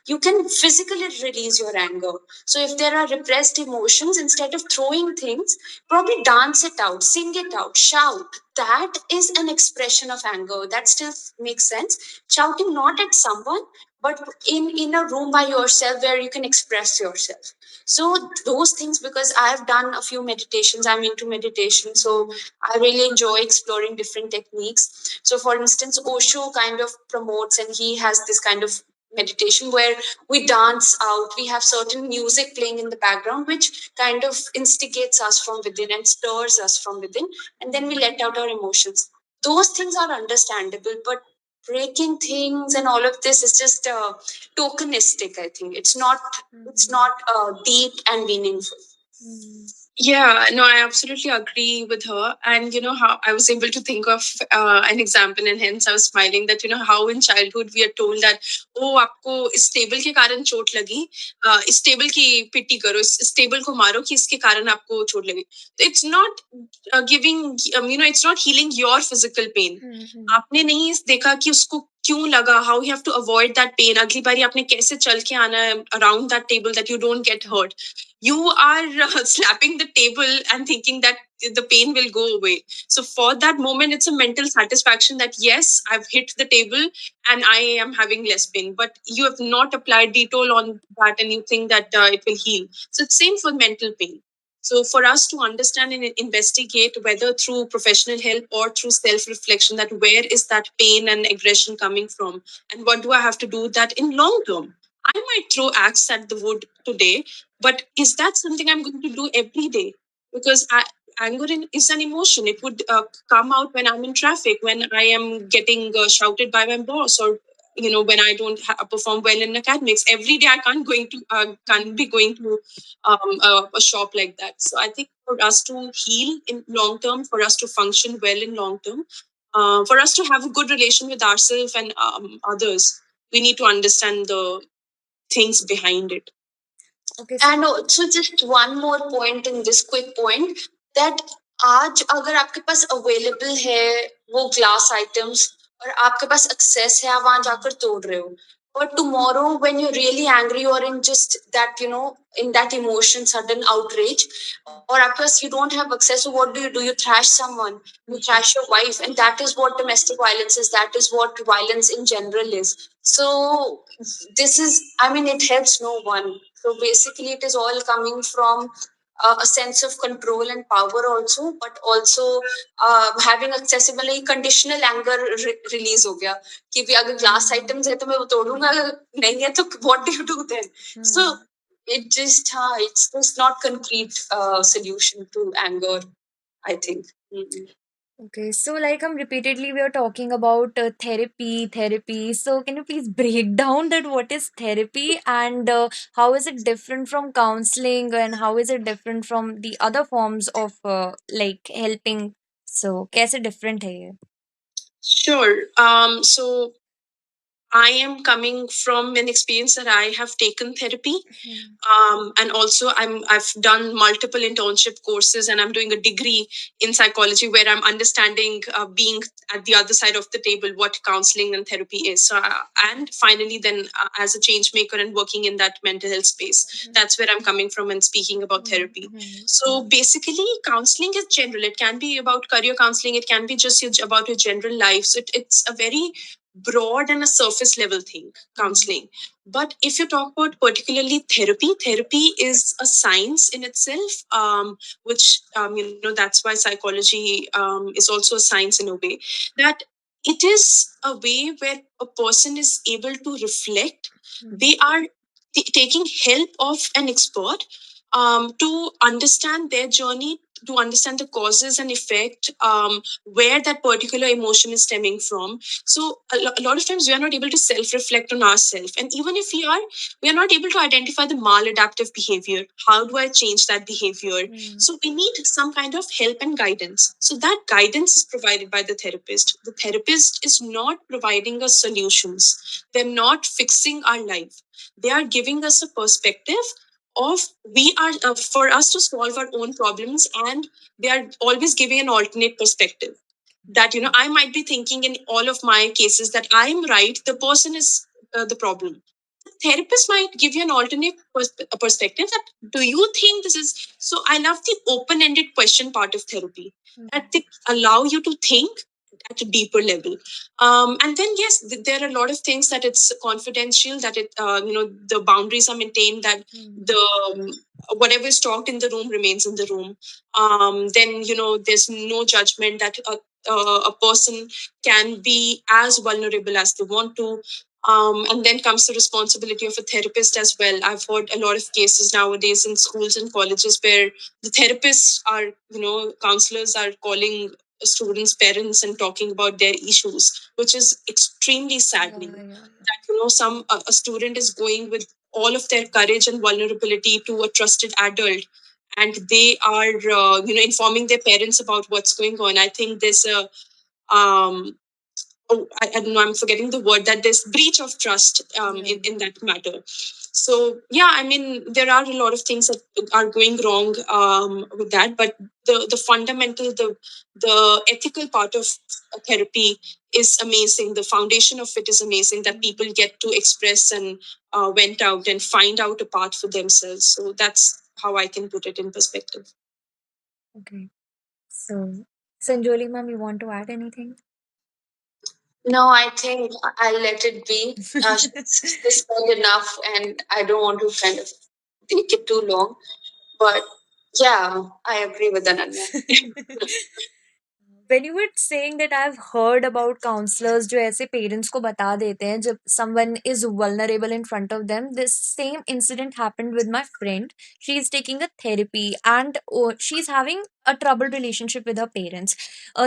you can physically release your anger. So if there are repressed emotions, instead of throwing things, probably dance it out, sing it out, shout. That is an expression of anger. That still makes sense. Shouting not at someone, but in a room by yourself where you can express yourself. So those things, because I've done a few meditations, I'm into meditation, so I really enjoy exploring different techniques. So for instance, Osho kind of promotes, and he has this kind of meditation where we dance out, we have certain music playing in the background which kind of instigates us from within and stirs us from within, and then we let out our emotions. Those things are understandable, but breaking things and all of this is just tokenistic. I think it's not deep and meaningful. Yeah, no, I absolutely agree with her. And how I was able to think of an example, and hence I was smiling that, how in childhood we are told that, oh, आपको इस table के कारण चोट लगी, इस table की पिट्टी करो, इस टेबल को मारो कि इसके कारण आपको चोट लगी. It's not giving, it's not healing your physical pain. आपने नहीं देखा कि उसको क्यों लगा, how you have to avoid that pain. अगली बारी आपने कैसे चल के आना है around that table that you don't get hurt. You are slapping the table and thinking that the pain will go away. So for that moment, it's a mental satisfaction that yes, I've hit the table and I am having less pain. But you have not applied Dettol on that, and you think that it will heal. So it's same for mental pain. So for us to understand and investigate, whether through professional help or through self reflection, that where is that pain and aggression coming from, and what do I have to do with that in long term? I might throw axe at the wood today, but is that something I'm going to do every day? Because is an emotion. It would come out when I'm in traffic, when I am getting shouted by my boss, or when I don't perform well in academics. Every day I can't be going to a shop like that. So I think for us to heal in long term, for us to function well in long term, for us to have a good relation with ourselves and others, we need to understand the things behind it. Okay, so And also just one more point in this quick point, that आज अगर आपके पास available है वो glass items और आपके पास access है, आप वहां जाकर तोड़ रहे हो, but tomorrow when you're really angry or in just that in that emotion, sudden outrage, or आपके पास you don't have access, so what do? You trash someone, you trash your wife, and that is what domestic violence is, that is what violence in general is. So this is, I mean, it helps no one. So basically it is all coming from a sense of control and power also, but also having accessible conditional anger release हो गया कि भी अगर glass items है तो मैं वो तोड़ूंगा, अगर नहीं है तो what do you do then? So it just it's just not concrete solution to anger, I think. okay, so like repeatedly we are talking about therapy. So can you please break down that what is therapy, and how is it different from counseling, and how is it different from the other forms of like helping? So कैसे different है ये? Sure. So I am coming from an experience that I have taken therapy, and also I've done multiple internship courses, and I'm doing a degree in psychology where I'm understanding, being at the other side of the table, what counseling and therapy is. So, and finally, then as a change maker and working in that mental health space, that's where I'm coming from and speaking about therapy. So basically, counseling is general. It can be about career counseling. It can be just about your general life. So it's a very broad and a surface level thing, counseling. But if you talk about particularly therapy is a science in itself, which that's why psychology is also a science in a way, that it is a way where a person is able to reflect. They are taking help of an expert to understand their journey, to understand the causes and effect, where that particular emotion is stemming from. So a lot of times we are not able to self-reflect on ourselves, and even if we are not able to identify the maladaptive behavior. How do I change that behavior? So we need some kind of help and guidance. So that guidance is provided by the therapist. The therapist is not providing us solutions. They're not fixing our life. They are giving us a perspective of, we are for us to solve our own problems, and they are always giving an alternate perspective, that I might be thinking in all of my cases that I'm right, the person is the problem. Therapist might give you an alternate perspective, that do you think this is. So I love the open-ended question part of therapy, that they allow you to think at a deeper level. And then yes, there are a lot of things that it's confidential, that it the boundaries are maintained, that the whatever is talked in the room remains in the room. Then there's no judgment, that a person can be as vulnerable as they want to. And then comes the responsibility of a therapist as well. I've heard a lot of cases nowadays in schools and colleges where the therapists are, counselors are calling students' parents and talking about their issues, which is extremely saddening. That some a student is going with all of their courage and vulnerability to a trusted adult, and they are informing their parents about what's going on. I think there's a I don't know, I'm forgetting the word, that there's breach of trust in that matter. So yeah, I mean, there are a lot of things that are going wrong with that, but the fundamental, the ethical part of therapy is amazing. The foundation of it is amazing, that people get to express and went out and find out a path for themselves. So that's how I can put it in perspective. Okay. So, Sanjoli ma'am, you want to add anything? No, I think I'll let it be. She said enough, and I don't want to kind of take it too long. But Yeah, I agree with Ananya. When you were saying that, I've heard about counselors जो ऐसे parents को बता देते हैं जब someone is vulnerable in front of them. This same incident happened with my friend. She is taking a therapy and she's having a troubled relationship with her parents,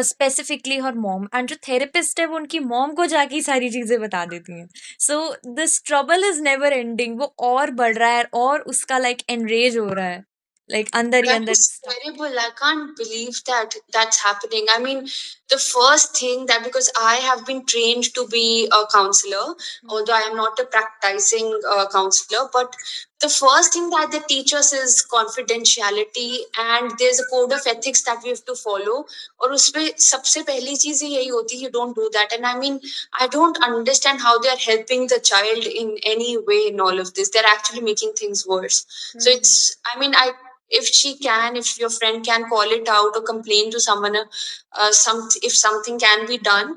specifically her mom. And जो therapist है वो उनकी mom को जाके ही सारी चीजें बता देती हैं. So this trouble is never ending. वो और बढ़ रहा है और उसका like enrage हो रहा है. Like अंदर ही That अंदर is terrible. I can't believe that that's happening. I mean, the first thing that, because I have been trained to be a counselor, although I am not a practicing counselor, but the first thing that they teach us is confidentiality, and there's a code of ethics that we have to follow. और उसमें सबसे पहली चीज ही यही होती है, you don't do that. And I mean, I don't understand how they are helping the child in any way in all of this. They're actually making things worse. So it's, I mean, I, if she can, if your friend can call it out or complain to someone, if something can be done,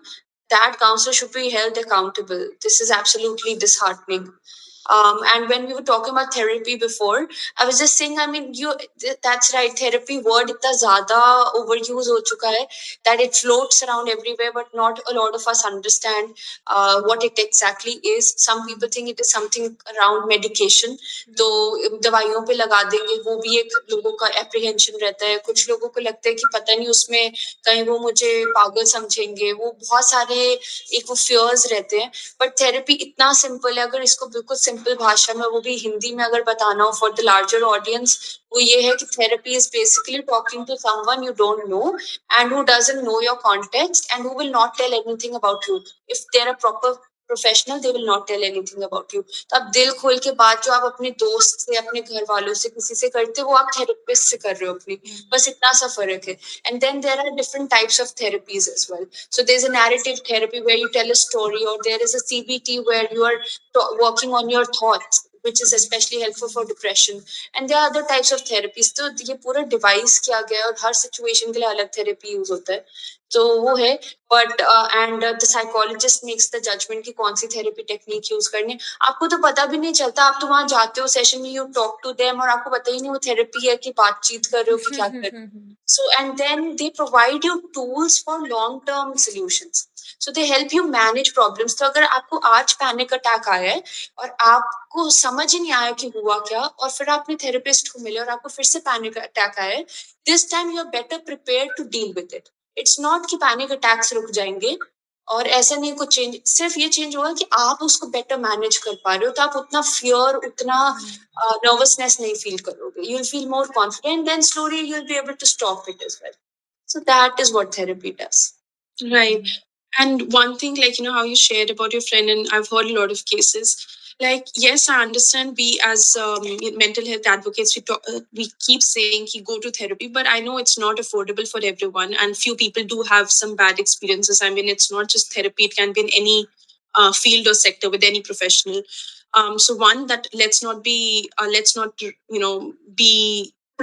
that counselor should be held accountable. This is absolutely disheartening. And when we were talking about therapy before, I was just saying, I mean, that's right. Therapy word इतना ज़्यादा overuse हो चुका है that it floats around everywhere, but not a lot of us understand what it exactly is. Some people think it is something around medication. तो दवाइयों पे लगा देंगे, वो भी एक लोगों का एप्रीहेंशन रहता है. कुछ लोगों को लगता है कि पता नहीं उसमें कहीं वो मुझे पागल समझेंगे. वो बहुत सारे एक वो फियर्स रहते हैं. बट थेरेपी इतना सिंपल है, अगर इसको बिल्कुल सिंपल भाषा में, वो भी हिंदी में अगर बताना हो फॉर द लार्जर ऑडियंस, वो ये है कि therapy is basically talking to someone you don't know and who doesn't know your context and who will not tell anything about you. If there are proper professional, they will not tell anything about you. तो आप दिल खोल के बात जो आप अपने दोस्त से, अपने घर वालों से, किसी से करते हो, वो आप थेरेपिस्ट से कर रहे हो अपनी. बस इतना सा फर्क है. And then there are different types of therapies as well. So there's a narrative therapy where you tell a story, or there is a CBT where you are working on your thoughts, which is especially helpful for depression. And there are other types of therapies. तो ये पूरा device किया गया है और हर situation के लिए अलग थेरेपी यूज होता है. तो वो है. But and the psychologist makes the judgement कि कौन सी थेरेपी टेक्निक यूज करनी है. आपको तो पता भी नहीं चलता. आप तो वहां जाते हो सेशन में, यू टॉक टू देम, और आपको पता ही नहीं वो थेरेपी है कि बातचीत कर रहे हो कि क्या कर रहे हो. So, and then they provide you tools for long term solutions. So they help you manage problems. तो अगर आपको आज पैनिक अटैक आया है और आपको समझ ही नहीं आया कि हुआ क्या, और फिर आपने थेरेपिस्ट को मिले और आपको फिर से पैनिक अटैक आया है, this time you are better prepare to deal with it. It's not कि पैनिक अटैक्स रुक जाएंगे और ऐसा नहीं कुछ चेंज, सिर्फ ये चेंज होगा कि आप उसको बेटर मैनेज कर पा रहे हो. तो आप उतना फियर, उतना nervousness नहीं feel करोगे. You'll feel more confident, then slowly you'll be able to stop it as well. So that is what therapy does. Right. And one thing, like, you know, how you shared about your friend, and I've heard a lot of cases. Like, yes, I understand. We as mental health advocates, we keep saying ki go to therapy, but I know it's not affordable for everyone, and few people do have some bad experiences. I mean, it's not just therapy; it can be in any field or sector with any professional. So one, that let's not be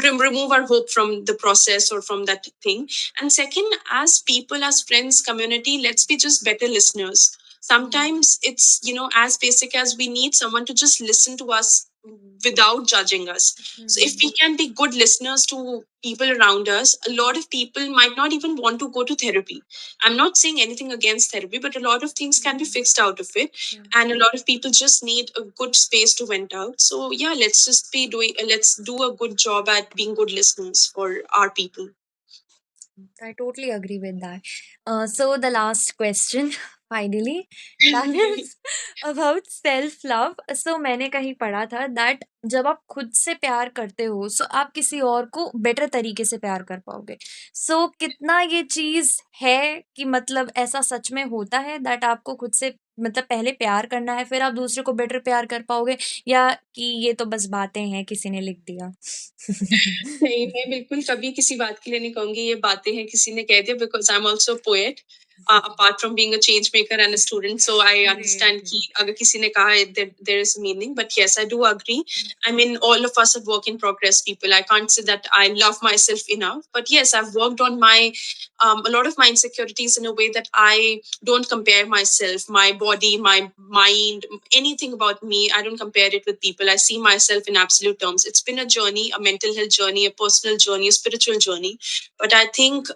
remove our hope from the process or from that thing. And second, as people, as friends, community, let's be just better listeners. Sometimes it's, as basic as we need someone to just listen to us without judging us. So if we can be good listeners to people around us, a lot of people might not even want to go to therapy. I'm not saying anything against therapy, but a lot of things can be fixed out of it. And a lot of people just need a good space to vent out. So yeah, let's do a good job at being good listeners for our people. I totally agree with that. So the last question, finally, that is about self love. So मैंने कहीं पढ़ा था that जब आप खुद से प्यार करते हो, so आप किसी और को बेटर तरीके से प्यार कर पाओगे. So कितना ये चीज है कि मतलब ऐसा सच में होता है that आपको खुद से मतलब पहले प्यार करना है, फिर आप दूसरे को बेटर प्यार कर पाओगे, या कि ये तो बस बातें हैं किसी ने लिख दिया? नहीं, मैं बिल्कुल कभी किसी बात के लिए नहीं कहूंगी ये बातें हैं किसी ने कह दिया, because I am also poet. apart from being a change maker and a student. So I understand कि अगर किसी ने कहा है there is meaning, but yes, I do agree. I mean, all of us are work in progress people. I can't say that I love myself enough, but yes, I've worked on my a lot of my insecurities in a way that I don't compare myself, my body, my mind, anything about me. I don't compare it with people. I see myself in absolute terms. It's been a journey, a mental health journey, a personal journey, a spiritual journey. But I think,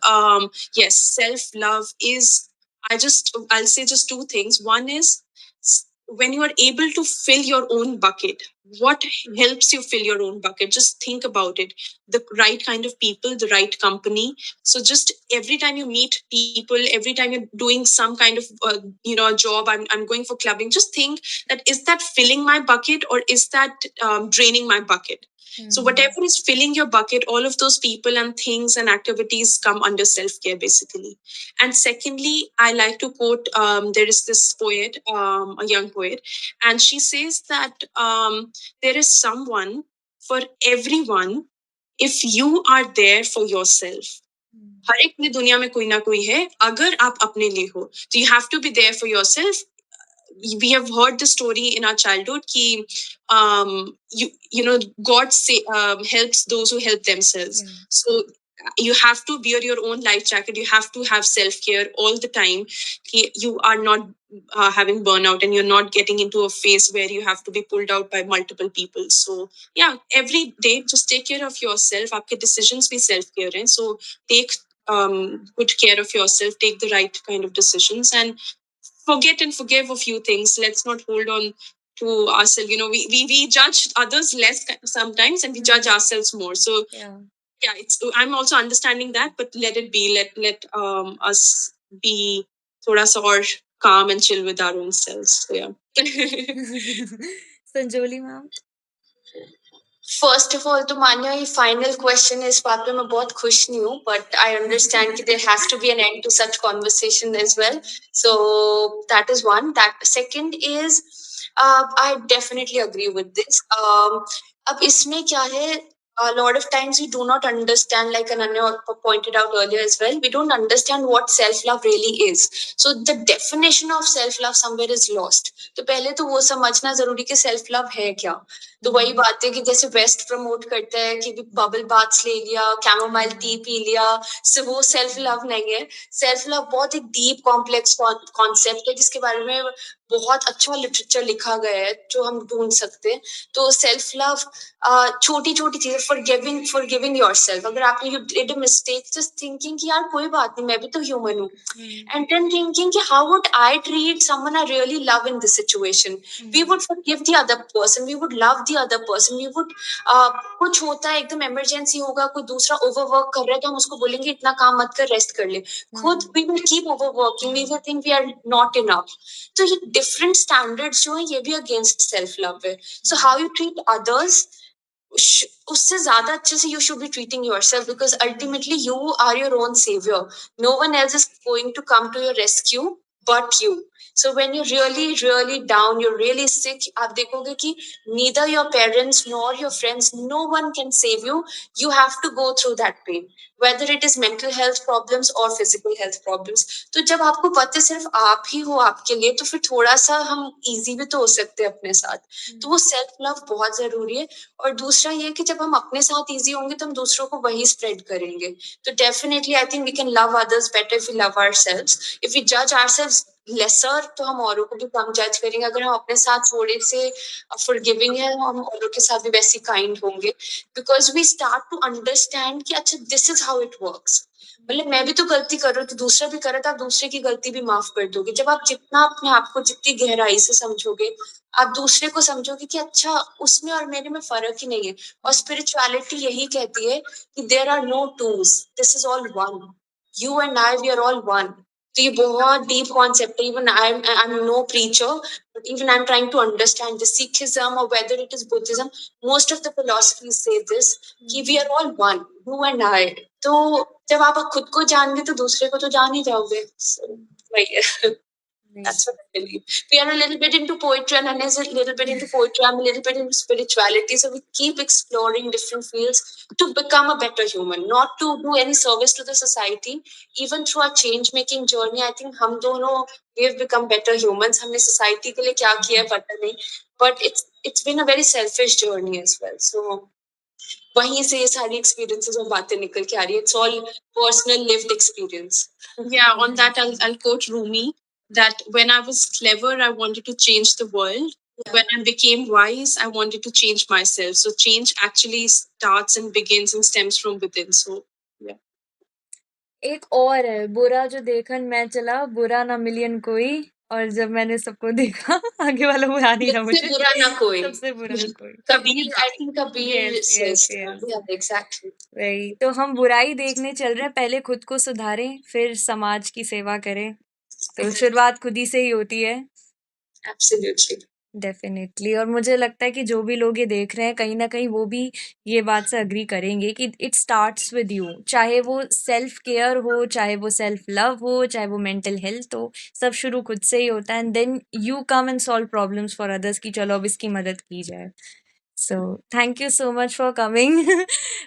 yes, self love is, I'll say just two things. One is when you are able to fill your own bucket, what helps you fill your own bucket? Just think about it. The right kind of people, the right company. So just every time you meet people, every time you're doing some kind of a job, I'm going for clubbing, just think that is that filling my bucket or is that draining my bucket? So whatever is filling your bucket, all of those people and things and activities come under self-care basically. And secondly, I like to quote, there is this poet, a young poet, and she says that there is someone for everyone if you are there for yourself. हर एक की दुनिया में कोई ना कोई है अगर आप अपने लिए हो, तो you have to be there for yourself. We have heard the story in our childhood ki God helps those who help themselves. So you have to wear your own life jacket. You have to have self care all the time. You are not having burnout and you're not getting into a phase where you have to be pulled out by multiple people. So yeah, every day just take care of yourself. Aapke decisions be self care hain. So take good care of yourself. Take the right kind of decisions and forget and forgive a few things. Let's not hold on to ourselves. We judge others less sometimes and we judge ourselves more. So yeah, I'm also understanding that, but let it be. Let us be thoda sa or calm and chill with our own selves. So yeah. Sanjoli ma'am. First of all, to Manya, your final question is बात पे मैं बहुत खुश नहीं हूँ, but I understand that there has to be an end to such conversation as well. So that is one. That second is, I definitely agree with this. अब इसमें क्या है? A lot of times we do not understand, like Ananya pointed out earlier as well, we don't understand what self-love really is. So the definition of self-love somewhere is lost. तो पहले तो वो समझना जरूरी कि self-love है क्या. तो वही बात है कि जैसे वेस्ट प्रमोट करता है कि बबल बाथ्स ले लिया, कैमोमाइल टी पी लिया, से वो सेल्फ लव नहीं है. सेल्फ लव बहुत एक डीप कॉम्प्लेक्स कॉन्सेप्ट है जिसके बारे में बहुत अच्छा लिटरेचर लिखा गया है जो हम ढूंढ सकते हैं. तो सेल्फ लव छोटी छोटी चीजें, फॉरगिविंग योरसेल्फ. अगर आपने you did a mistake, just thinking कि यार कोई बात नहीं, मैं भी तो ह्यूमन हूँ. And then thinking ki, how would I treat someone I really love in this situation? We would forgive the other person, we would love the other person, we would कुछ होता है एकदम इमरजेंसी होगा, कोई दूसरा overwork कर रहा है तो हम उसको बोलेंगे इतना काम मत कर, रेस्ट कर ले. खुद we will keep overworking, we will think we are not enough. तो ये different standards जो है ये भी against self love है. So how you treat others, उससे ज्यादा अच्छे से you should be treating yourself, because ultimately you are your own savior. No one else is going to come to your rescue but you. So when you're really down, you're really sick, आप देखोगे कि neither your parents nor your friends, no one can save you. You have to go through that pain, whether it is mental health problems or physical health problems. तो जब आपको पता है सिर्फ आप ही हो आपके लिए, तो फिर थोड़ा सा हम easy भी तो हो सकते हैं अपने साथ. तो वो self love बहुत जरूरी है. और दूसरा ये कि जब हम अपने साथ easy होंगे तो हम दूसरों को वही spread करेंगे. तो definitely I think we can love others better if we love ourselves. If we judge ourselves lesser, तो हम औरों को भी कम जज करेंगे. अगर हम अपने साथ थोड़े से forgiving है, हम औरों के साथ भी वैसे kind होंगे. Because we start to understand कि अच्छा this is how it works. मतलब मैं भी तो गलती कर रहा हूँ, तो दूसरा भी कर रहा था, आप दूसरे की गलती भी माफ कर दोगे. जब आप जितना अपने आप को जितनी गहराई से समझोगे, आप दूसरे को समझोगे कि अच्छा उसमें और मेरे में फर्क ही नहीं है. और स्पिरिचुअलिटी यही कहती है कि there are no twos, this is all one. You and I, we are all one. तो ये बहुत डीप कॉन्सेप्ट है. Even I am no preacher, but even I'm trying to understand the Sikhism or whether it is Buddhism, most of the philosophies say this, कि we are all one, you and I. तो जब आप खुद को जान गए तो दूसरे को तो जान ही जाओगे. So, वही है. That's what I believe. We are a little bit into poetry, and Anya's a little bit into poetry. I'm a little bit into spirituality. So we keep exploring different fields to become a better human, not to do any service to the society. Even through our change making journey, I think हम दोनों we have become better humans. हमने society के लिए क्या किया है पता नहीं. But it's been a very selfish journey as well. So वहीं से ये सारी experiences और बातें निकल के आ रही है. It's all personal lived experience. Yeah, on that I'll quote Rumi that when I was clever, I wanted to change the world. Yeah. When I became wise, I wanted to change myself. So change actually starts and begins and stems from within. So yeah. एक और है, बुरा जो देखन मैं चला, बुरा ना मिलियन कोई, और जब मैंने सबको देखा, आगे वाला बुरा नहीं था सबसे मुझे, बुरा ना कोई. सबसे बुरा ना कोई. Kabir, I think Kabir Yes, says yes, yes. that. Yeah, exactly. वही तो हम बुराई देखने चल रहे हैं, पहले खुद को सुधारें, फिर समाज की सेवा करें. तो शुरुआत खुद ही से ही होती है. Absolutely. डेफिनेटली. और मुझे लगता है कि जो भी लोग ये देख रहे हैं, कहीं न कहीं वो भी ये बात से एग्री करेंगे कि इट स्टार्ट्स विद यू. चाहे वो सेल्फ केयर हो, चाहे वो सेल्फ लव हो, चाहे वो मेंटल हेल्थ हो, सब शुरू खुद से ही होता है. And then you come and solve problems for others कि चलो अब इसकी मदद की जाए. So thank you so much for coming.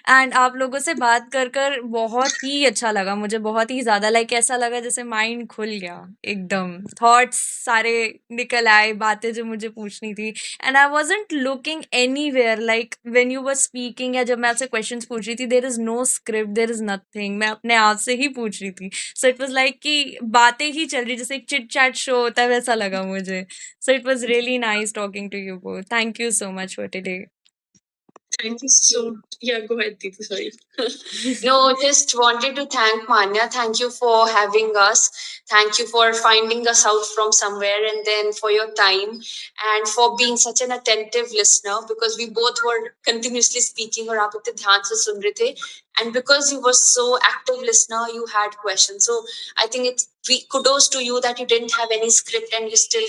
And आप लोगों से बात कर बहुत ही अच्छा लगा मुझे, बहुत ही ज़्यादा. लाइक ऐसा लगा जैसे माइंड खुल गया एकदम, थॉट्स सारे निकल आए, बातें जो मुझे पूछनी थी. And I wasn't looking anywhere. Like when you were speaking या जब मैं आपसे क्वेश्चन पूछ रही थी, there is no script, there is nothing. मैं अपने आप से ही पूछ रही थी. सो इट वॉज लाइक कि बातें ही चल रही, जैसे एक चिट चैट शो होता है, वैसा लगा मुझे. So it was really nice talking to you both. Thank you so much for today. Thank you so. Yeah, go ahead, Diti. Sorry. No, just wanted to thank Manya. Thank you for having us. Thank you for finding us out from somewhere, and then for your time and for being such an attentive listener. Because we both were continuously speaking, और आप इतने ध्यान से सुन रहे थे. And because you were so active listener, you had questions. So I think it's kudos to you that you didn't have any script and you still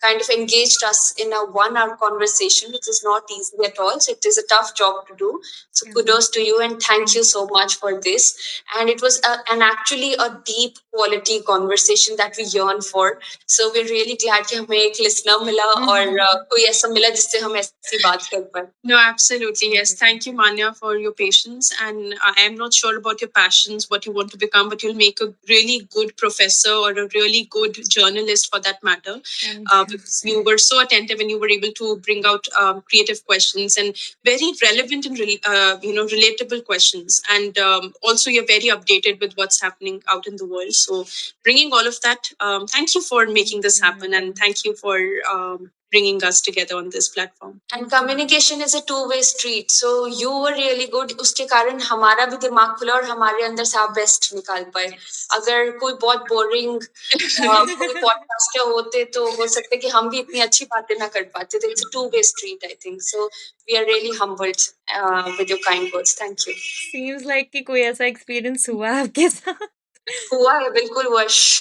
kind of engaged us in a 1 hour conversation, which is not easy at all. So it is a tough job to do. So kudos to you and thank you so much for this. And it was an actually a deep quality conversation that we yearn for. So we're really glad कि हमें एक listener मिला और कोई ऐसा मिला जिससे हम ऐसी बात कर पाए. No, absolutely. Yes. Thank you, Manya, for your patience. And I am not sure about your passions, what you want to become, but you'll make a really good professor or a really good journalist for that matter. Because you were so attentive and you were able to bring out creative questions and very relevant and relatable questions. And also, you're very updated with what's happening out in the world. So, bringing all of that, thank you for making this happen, and thank you for bringing us together on this platform. And communication is a two-way street. So you were really good. उसके कारण हमारा भी दिमाग खुला और हमारे अंदर से आप बेस्ट निकाल पाए. अगर कोई बहुत बोरिंग कोई पॉडकास्टर होते तो हो सकता है कि हम भी इतनी अच्छी बातें ना कर पाते. तो it's a two-way street, I think. So we are really humbled with your kind words. Thank you. Seems like कि कोई ऐसा experience हुआ है आपके साथ. हुआ है, बिल्कुल वश.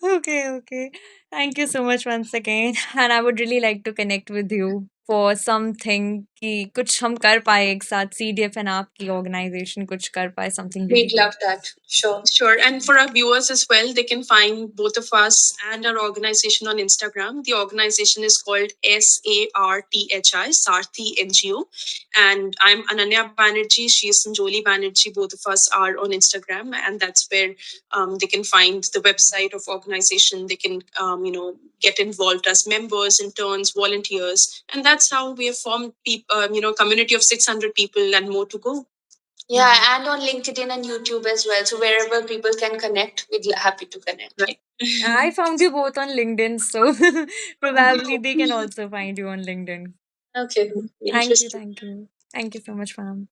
Okay. Thank you so much once again. And I would really like to connect with you for something कि कुछ हम कर पाए एक साथ, CDF and आपकी organization कुछ कर पाए, something really We'd love that. Sure. And for our viewers as well, they can find both of us and our organization on Instagram. The organization is called SARTHI, Sarthi NGO. And I'm Ananya Banerjee. She is Sanjoli Banerjee. Both of us are on Instagram. And that's where they can find the website of organization. They can, get involved as members, interns, volunteers. And that's how we have formed, community of 600 people and more to go. Yeah, and on LinkedIn and YouTube as well. So wherever people can connect, we're happy to connect. Right. I found you both on LinkedIn, so probably they can also find you on LinkedIn. Okay. Thank you. Thank you so much, ma'am.